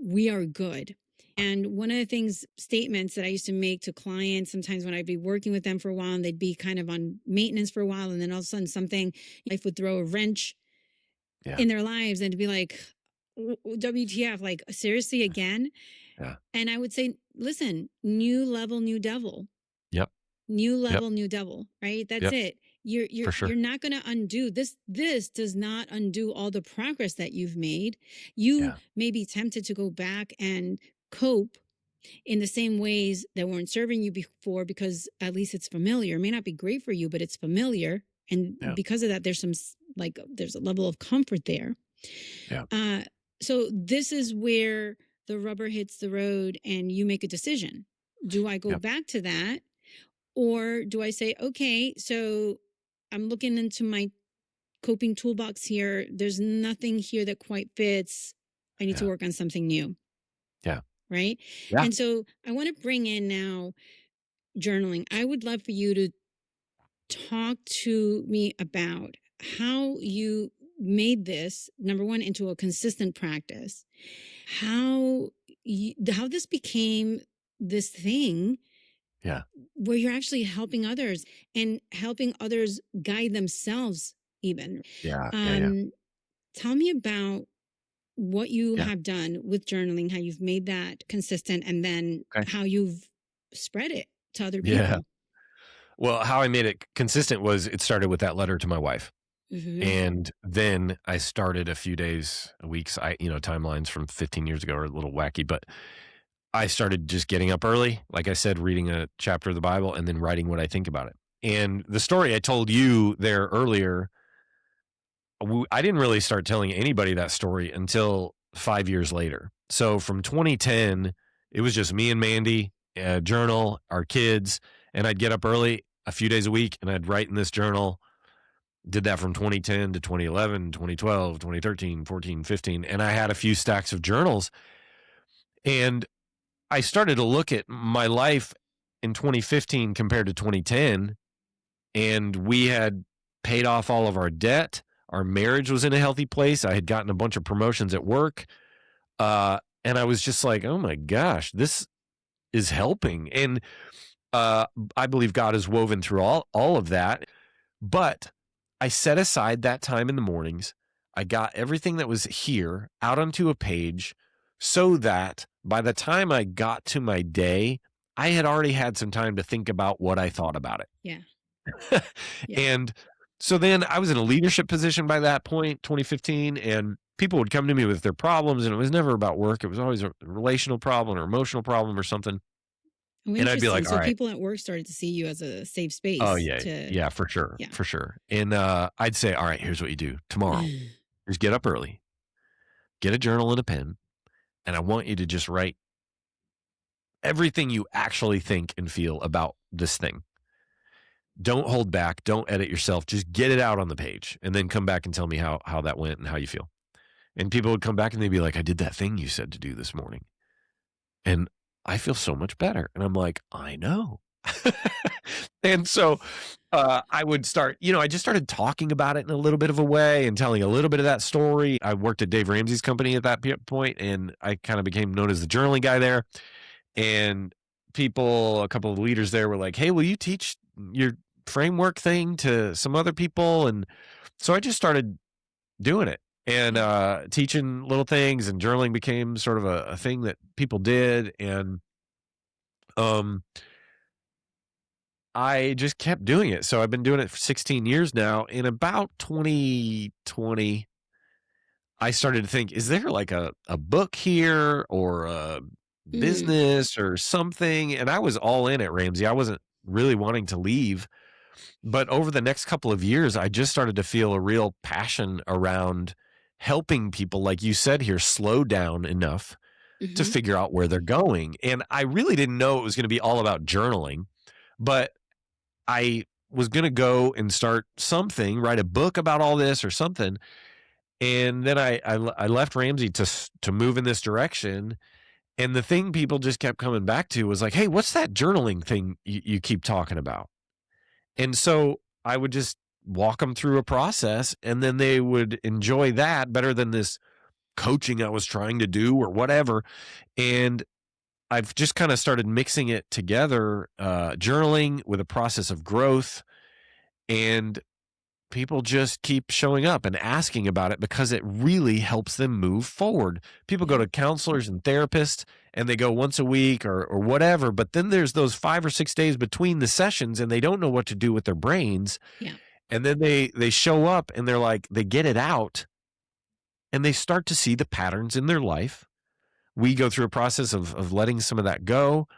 we are good. And one of the statements that I used to make to clients, sometimes when I'd be working with them for a while and they'd be kind of on maintenance for a while, and then all of a sudden life would throw a wrench in their lives, and to be like, WTF, like, seriously again? Yeah. And I would say, listen, new level, new devil. Yep. New level, new devil, right? That's it. You're not going to undo this. This does not undo all the progress that you've made. You may be tempted to go back and cope in the same ways that weren't serving you before, because at least it's familiar. It may not be great for you, but it's familiar. And because of that, there's a level of comfort there. Yeah. So this is where the rubber hits the road and you make a decision. Do I go back to that? Or do I say, okay, so I'm looking into my coping toolbox here. There's nothing here that quite fits. I need to work on something new. Yeah. Right? Yeah. And so I want to bring in now journaling. I would love for you to talk to me about how you made this, number one, into a consistent practice, how this became this thing where you're actually helping others and helping others guide themselves even. Tell me about what you have done with journaling, how you've made that consistent, and then how you've spread it to other people. Yeah. Well, how I made it consistent was it started with that letter to my wife. Mm-hmm. And then I started a few days, weeks, timelines from 15 years ago are a little wacky, but I started just getting up early, like I said, reading a chapter of the Bible and then writing what I think about it. And the story I told you there earlier, I didn't really start telling anybody that story until 5 years later. So from 2010, it was just me and Mandy, journal, our kids, and I'd get up early a few days a week and I'd write in this journal. Did that from 2010 to 2011, 2012, 2013, 14, 15. And I had a few stacks of journals. And I started to look at my life in 2015 compared to 2010, and we had paid off all of our debt. Our marriage was in a healthy place. I had gotten a bunch of promotions at work. And I was just like, oh my gosh, this is helping. And I believe God is woven through all of that. But I set aside that time in the mornings. I got everything that was here out onto a page so that by the time I got to my day, I had already had some time to think about what I thought about it. Yeah. And so then I was in a leadership position by that point, 2015, and people would come to me with their problems, and it was never about work. It was always a relational problem or emotional problem or something. Oh, and I'd be like, so all right. People at work started to see you as a safe space. Oh, yeah, for sure. Yeah. For sure. And I'd say, all right, here's what you do tomorrow. Just get up early, get a journal and a pen, and I want you to just write everything you actually think and feel about this thing. Don't hold back. Don't edit yourself. Just get it out on the page and then come back and tell me how that went and how you feel. And people would come back and they'd be like, I did that thing you said to do this morning. And I feel so much better. And I'm like, I know. And so I would start, I just started talking about it in a little bit of a way and telling a little bit of that story. I worked at Dave Ramsey's company at that point, and I kind of became known as the journaling guy there. And a couple of leaders there were like, hey, will you teach your framework thing to some other people? And so I just started doing it and teaching little things, and journaling became sort of a thing that people did. And I just kept doing it. So I've been doing it for 16 years now. In about 2020, I started to think, is there like a book here or a Mm. business or something? And I was all in at Ramsey. I wasn't really wanting to leave. But over the next couple of years, I just started to feel a real passion around helping people, like you said here, slow down enough to Hmm. figure out where they're going. And I really didn't know it was going to be all about journaling, but I was going to go and start something, write a book about all this or something. And then I left Ramsey to move in this direction. And the thing people just kept coming back to was like, hey, what's that journaling thing you keep talking about? And so I would just walk them through a process, and then they would enjoy that better than this coaching I was trying to do or whatever. And I've just kind of started mixing it together, journaling with a process of growth, and people just keep showing up and asking about it because it really helps them move forward. People go Yeah. to counselors and therapists and they go once a week or whatever, but then there's those 5 or 6 days between the sessions and they don't know what to do with their brains. Yeah. And then they show up and they're like, they get it out and they start to see the patterns in their life. We go through a process of letting some of that go,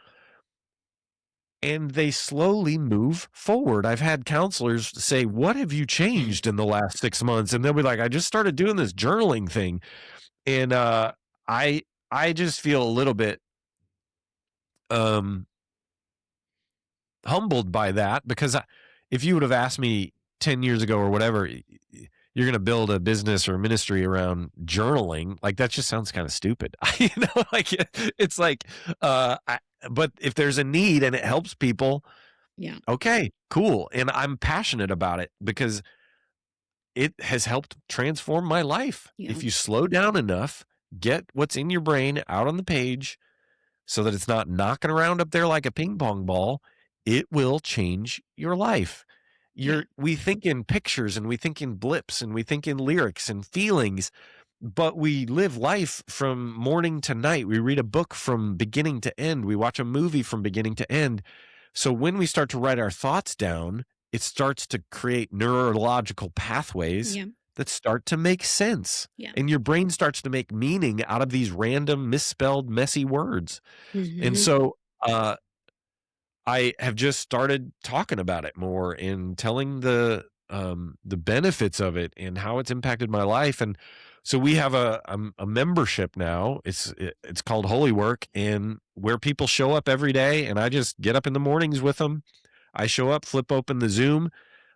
and they slowly move forward. I've had counselors say, what have you changed in the last 6 months? And they'll be like, I just started doing this journaling thing. And I I just feel a little bit um humbled by that, because if you would have asked me 10 years ago or whatever, you're going to build a business or a ministry around journaling, like that just sounds kind of stupid. Like it's like, but if there's a need and it helps people, Yeah. okay, cool. And I'm passionate about it because it has helped transform my life. Yeah. If you slow down enough, get what's in your brain out on the page so that it's not knocking around up there like a ping pong ball, it will change your life. Yeah. We think in pictures and we think in blips and we think in lyrics and feelings, but we live life from morning to night. We read a book from beginning to end. We watch a movie from beginning to end. So when we start to write our thoughts down, it starts to create neurological pathways Yeah. that start to make sense. Yeah. And your brain starts to make meaning out of these random, misspelled, messy words. And Hmm. so I have just started talking about it more and telling the benefits of it and how it's impacted my life. And so we have a membership now. It's called Holy Work, and where people show up every day, and I just get up in the mornings with them. I show up, flip open the Zoom,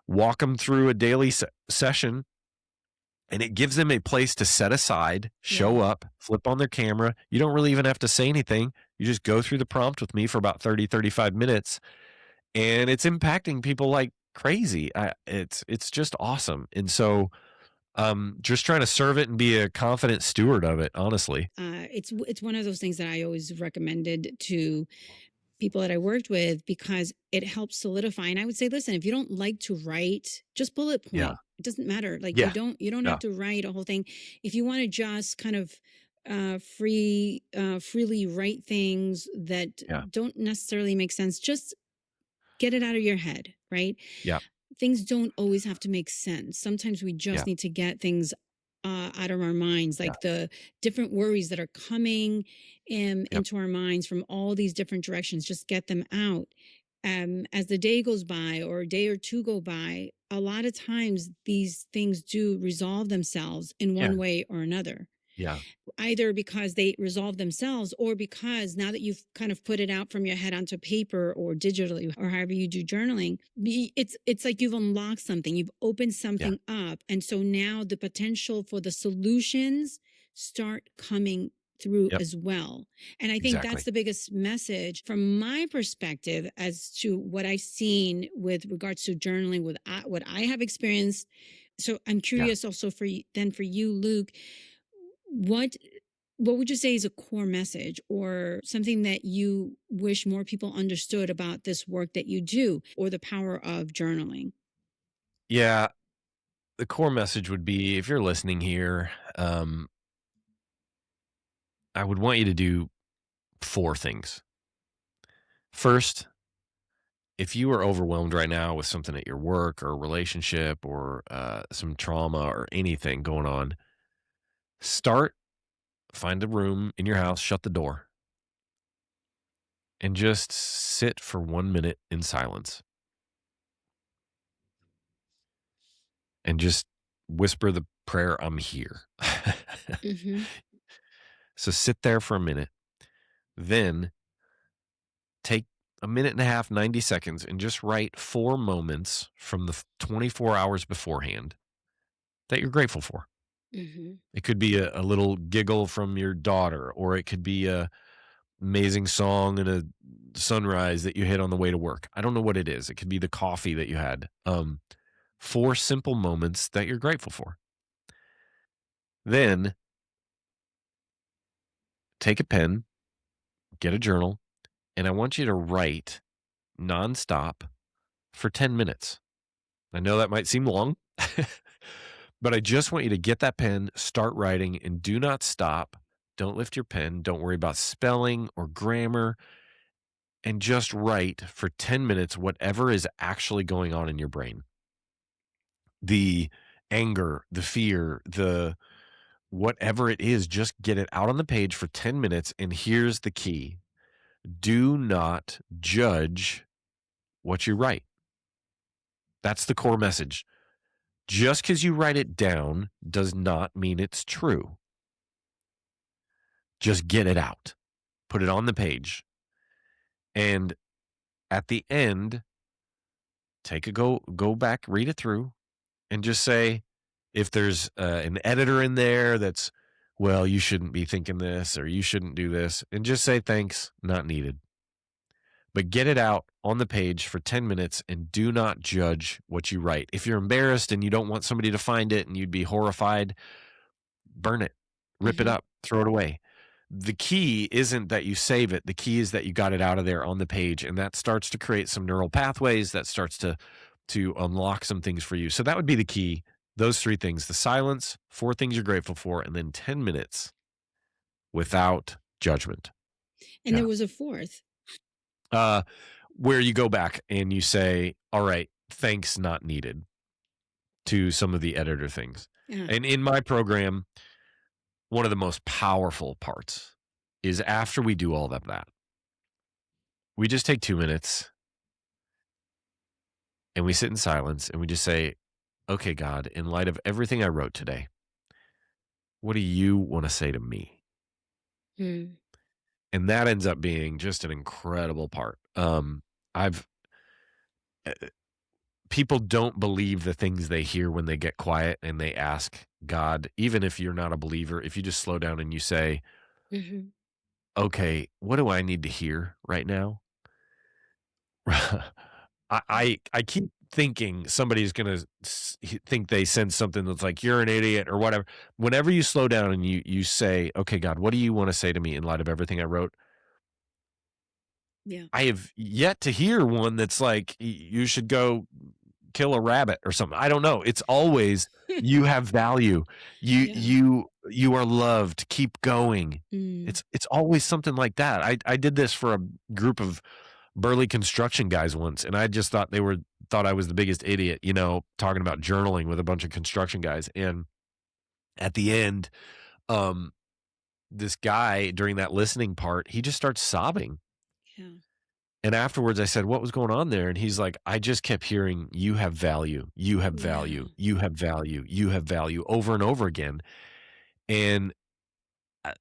walk them through a daily session, and it gives them a place to set aside, Yeah. show up, flip on their camera. You don't really even have to say anything. You just go through the prompt with me for about 30, 35 minutes, and it's impacting people like crazy. It's just awesome. And so just trying to serve it and be a confident steward of it, honestly. It's one of those things that I always recommended to people that I worked with because it helps solidify. And I would say, listen, if you don't like to write, just bullet Yeah. point. It doesn't matter. Like Yeah. you don't Yeah. have to write a whole thing. If you want to just kind of freely write things that Yeah. don't necessarily make sense, just get it out of your head, right? Yeah. Things don't always have to make sense. Sometimes we Yeah. just need to get things out of our minds, Yeah. like the different worries that are coming Yep. into our minds from all these different directions. Just get them out. As the day goes by or a day or two go by, a lot of times these things do resolve themselves in Yeah. one way or another. Yeah. either because they resolve themselves or because now that you've kind of put it out from your head onto paper or digitally or however you do journaling, it's like you've unlocked something, you've opened Yeah. something up, and so now the potential for the solutions start coming through Yep. as well. And I think that's Exactly. the biggest message from my perspective as to what I've seen with regards to journaling, with what I have experienced. So I'm Yeah. curious also for you, then for you, Luke, what what would you say is a core message or something that you wish more people understood about this work that you do or the power of journaling? Yeah. The core message would be, if you're listening here, I would want you to do 4 things. First, if you are overwhelmed right now with something at your work or relationship or some trauma or anything going on, find a room in your house, shut the door, and just sit for 1 minute in silence and just whisper the prayer, I'm here. Mm-hmm. So sit there for a minute. Then take a minute and a half, 90 seconds, and just write 4 moments from the 24 hours beforehand that you're grateful for. Mm-hmm. It could be a little giggle from your daughter, or it could be a amazing song and a sunrise that you hit on the way to work. I don't know what it is. It could be the coffee that you had. 4 simple moments that you're grateful for. Then take a pen, get a journal, and I want you to write nonstop for 10 minutes. I know that might seem long, but I just want you to get that pen, start writing, and do not stop. Don't lift your pen. Don't worry about spelling or grammar, and just write for 10 minutes whatever is actually going on in your brain. The anger, the fear, the whatever it is, just get it out on the page for 10 minutes. And here's the key: do not judge what you write. That's the core message. Just because you write it down does not mean it's true. Just get it out, put it on the page. And at the end, go back, read it through, and just say, if there's an editor in there that's, well, you shouldn't be thinking this or you shouldn't do this, and just say, thanks, not needed. But get it out on the page for 10 minutes and do not judge what you write. If you're embarrassed and you don't want somebody to find it and you'd be horrified, burn it, rip it Mm-hmm. up, throw it away. The key isn't that you save it. The key is that you got it out of there on the page, and that starts to create some neural pathways that starts to unlock some things for you. So that would be the key. Those 3 things: the silence, 4 things you're grateful for, and then 10 minutes without judgment. And there Yeah. was a fourth. Uh, where you go back and you say, all right, thanks, not needed, to some of the editor things. Yeah. And in my program, one of the most powerful parts is after we do all of that, we just take 2 minutes and we sit in silence and we just say, okay, God, in light of everything I wrote today, what do you want to say to me? Mm. And that ends up being just an incredible part. I've uh, People don't believe the things they hear when they get quiet and they ask God, even if you're not a believer, if you just slow down and you say, Mm-hmm. okay, what do I need to hear right now? I keep thinking somebody's gonna think they sense something that's like, you're an idiot or whatever. Whenever you slow down and you say, okay, God, what do you want to say to me in light of everything I wrote? Yeah. I have yet to hear one that's like, you should go kill a rabbit or something. I don't know. It's always, you have value. Yeah. You are loved. Keep going. Mm. It's always something like that. I did this for a group of burly construction guys once, and I just thought I was the biggest idiot, talking about journaling with a bunch of construction guys. And at the end, um, this guy during that listening part, he just starts sobbing. Yeah. And afterwards I said, what was going on there? And he's like, I just kept hearing, you have value, you have Yeah. value, you have value, you have value over and over again. And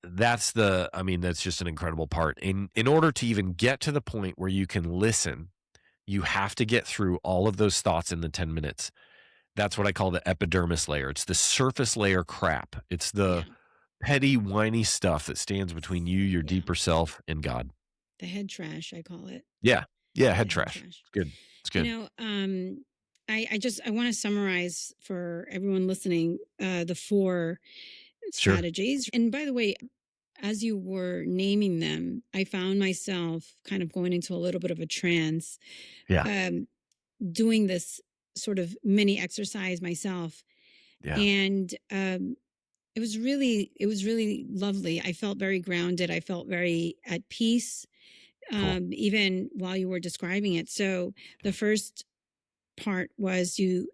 that's that's just an incredible part. In order to even get to the point where you can listen, you have to get through all of those thoughts in the 10 minutes. That's what I call the epidermis layer. It's the surface layer crap. It's the Yeah. petty, whiny stuff that stands between you, your Yeah. deeper self, and God. The head trash, I call it. Yeah. Yeah, The head head trash. trash. It's good. It's You good. know, I want to summarize for everyone listening the four Sure. strategies. And by the way, as you were naming them, I found myself kind of going into a little bit of a trance, Yeah. um, doing this sort of mini exercise myself. Yeah. And it was really lovely. I felt very grounded. I felt very at peace, Cool. even while you were describing it. So the first part was you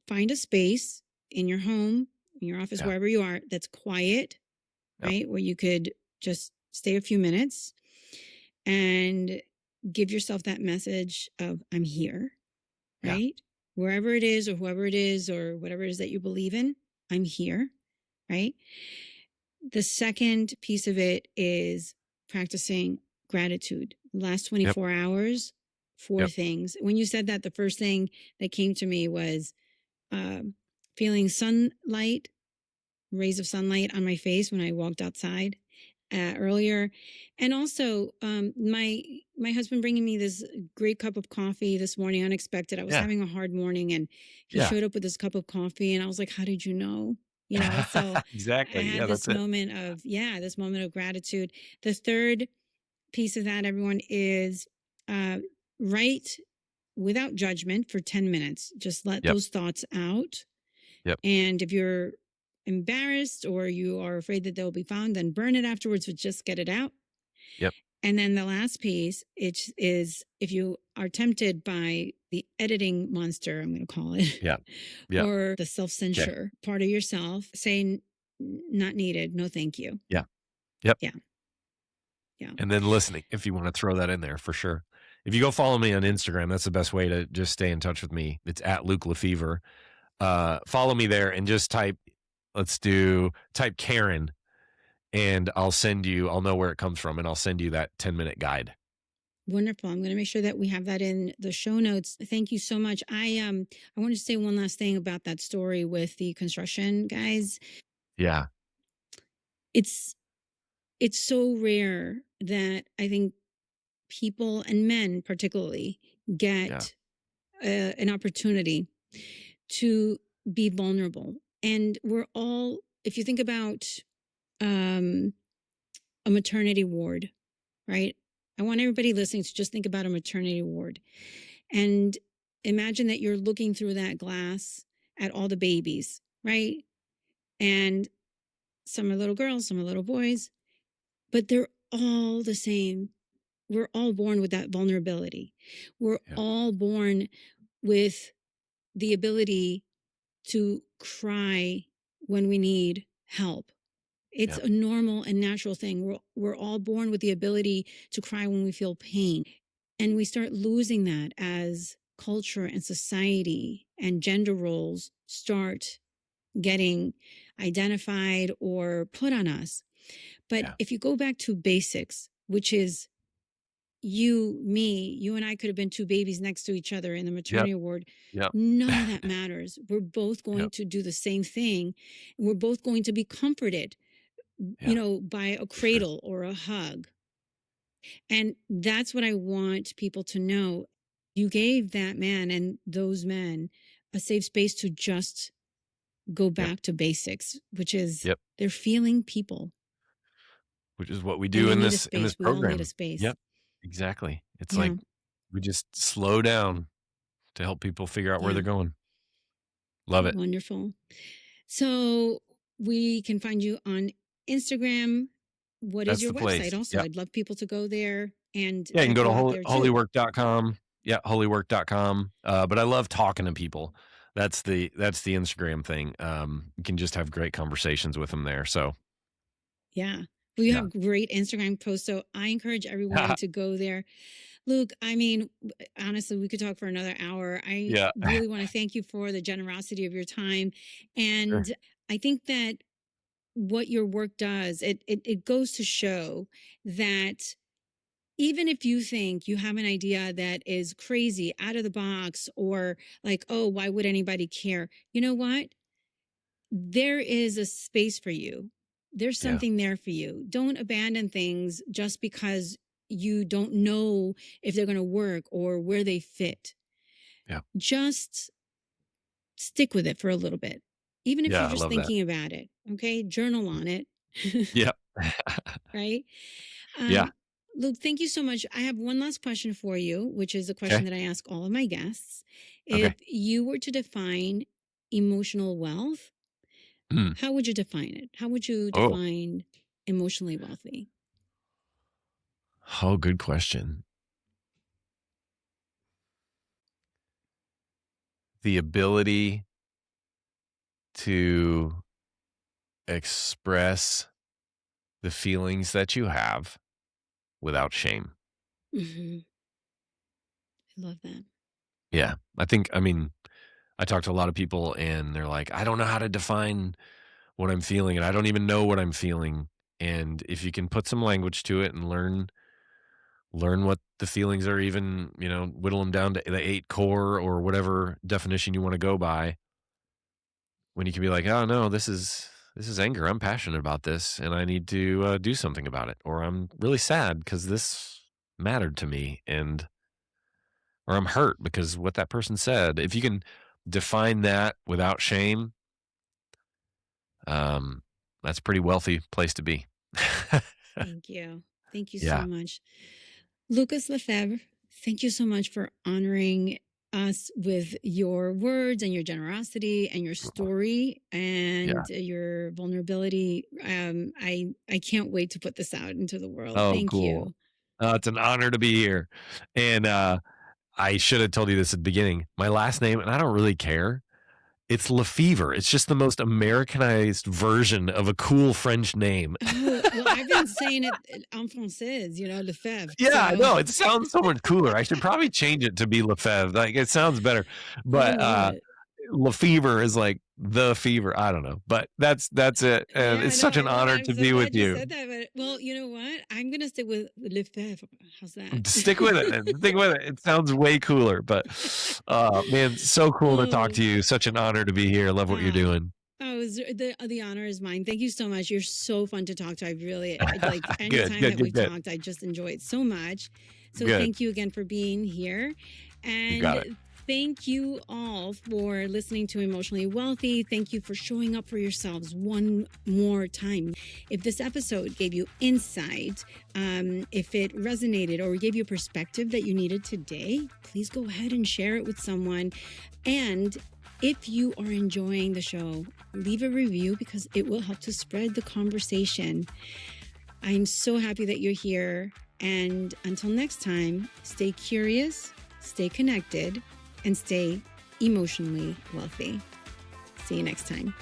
find a space in your home, in your office, Yeah. wherever you are, that's quiet, Yep. right? Where you could just stay a few minutes and give yourself that message of, I'm here, Yeah. right? Wherever it is, or whoever it is, or whatever it is that you believe in, I'm here, right? The second piece of it is practicing gratitude. The last Yep. 24 hours, four Yep. things. When you said that, the first thing that came to me was feeling sunlight, rays of sunlight on my face when I walked outside earlier, and also my husband bringing me this great cup of coffee this morning, unexpected. I was Yeah. having a hard morning, and he Yeah. showed up with this cup of coffee, and I was like, "How did you know?" You know, so I Exactly. Yeah, had that's this it. moment of this moment of gratitude. The third piece of that, everyone, is uh, write without judgment for 10 minutes. Just let Yep. those thoughts out. Yep. And if you're embarrassed or you are afraid that they'll be found, then burn it afterwards, but just get it out. Yep. And then the last piece, it is if you are tempted by the editing monster, I'm going to call it, Yeah. Yeah. or the self Okay. censure part of yourself, say, not needed, no thank you. Yeah. Yep. Yeah. Yeah. And then listening, if you want to throw that in there for sure. If you go follow me on Instagram, that's the best way to just stay in touch with me. It's at Luke LeFevre. Follow me there and just type Karen, and I'll know where it comes from, and I'll send you that 10-minute guide. Wonderful. I'm going to make sure that we have that in the show notes. Thank you so much. I want to say one last thing about that story with the construction guys. Yeah. It's it's so rare that I think people, and men particularly, Yeah. get an opportunity to be vulnerable. And we're all, if you think about um, a maternity ward, right? I want everybody listening to just think about a maternity ward and imagine that you're looking through that glass at all the babies, right? And some are little girls, some are little boys, but they're all the same. We're all born with that vulnerability. We're Yeah. all born with the ability to cry when we need help. It's Yep. a normal and natural thing. We're all born with the ability to cry when we feel pain. And we start losing that as culture and society and gender roles start getting identified or put on us. But Yeah. if you go back to basics, which is you, me, you and I could have been two babies next to each other in the Yep. maternity ward. Yep. None of that matters. We're both going Yep. to do the same thing. And we're both going to be comforted, Yeah. by a For sure. cradle or a hug. And that's what I want people to know. You gave that man and those men a safe space to just go Yep. back to basics, which is Yep. they're feeling people Which is what we and do they in need a this space. We all need a program. space. Yep. Exactly. It's like Yeah. we just slow down to help people figure out where Yeah. they're going. Love it. Wonderful. So we can find you on Instagram. What is That's your the website? place. Also, Yep. I'd love people to go there and Yeah, you can check go to you out there too. holywork.com. Yeah, holywork.com. But I love talking to people. That's the Instagram thing. You can just have great conversations with them there. So Yeah. Well, you yeah. have great Instagram posts. So I encourage everyone to go there. Luke, I mean, honestly, we could talk for another hour. I Yeah. really want to thank you for the generosity of your time. Sure. And I think that what your work does, it goes to show that even if you think you have an idea that is crazy, out of the box, or like, oh, why would anybody care? You know what? There is a space for you. There's Yeah. something there for you. Don't abandon things just because you don't know if they're going to work or where they fit. Yeah. Just stick with it for a little bit, even if Yeah. you're I just love that. thinking about it. Okay. Journal on it. Yeah. Right. Yeah. Luke, thank you so much. I have one last question for you, which is a question Okay. that I ask all of my guests. If Okay. you were to define emotional wealth, Mm. how would you define it? How would you Oh. define emotionally wealthy? Oh, good question. The ability to express the feelings that you have without shame. Hmm. I love that. Yeah. I mean, I talk to a lot of people and they're like, I don't know how to define what I'm feeling and I don't even know what I'm feeling. And if you can put some language to it and learn what the feelings are, even, whittle them down to the 8 core or whatever definition you want to go by, when you can be like, oh no, this is anger. I'm passionate about this and I need to do something about it. Or I'm really sad because this mattered to me, or I'm hurt because what that person said. If you can define that without shame, um, that's a pretty wealthy place to be. Thank you. Thank you so Yeah. much. Lucas LeFevre, thank you so much for honoring us with your words and your generosity and your story Yeah. and your vulnerability. I can't wait to put this out into the world. Oh, Thank cool. you. It's an honor to be here. And I should have told you this at the beginning. My last name, and I don't really care. It's LeFevre. It's just the most Americanized version of a cool French name. Oh, well, I've been saying it en français, Lefebvre. Yeah, I So know. It sounds so much cooler. I should probably change it to be LeFevre. Like, it sounds better. I But love it. LeFevre is like the fever. I don't know. But that's it. And Yeah, it's no, such I an love it. honor I'm to so be with glad you you. said that. But well, you know what? I'm gonna stick with Lefebvre. How's that? Stick with it, man. Stick with it. It sounds way cooler. But man, so cool to talk Oh, to you. Such an honor to be here. Love what you're ah. doing. Oh, the honor is mine. Thank you so much. You're so fun to talk to. I like Good, anytime good, that we good, good. talked, I just enjoy it so much. So Good. thank you again for being here. You got it. And thank you all for listening to Emotionally Wealthy. Thank you for showing up for yourselves one more time. If this episode gave you insight, if it resonated or gave you a perspective that you needed today, please go ahead and share it with someone. And if you are enjoying the show, leave a review because it will help to spread the conversation. I'm so happy that you're here. And until next time, stay curious, stay connected, and stay emotionally wealthy. See you next time.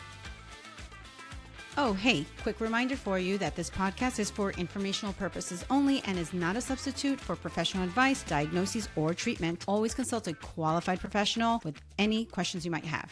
Oh, hey, quick reminder for you that this podcast is for informational purposes only and is not a substitute for professional advice, diagnoses, or treatment. Always consult a qualified professional with any questions you might have.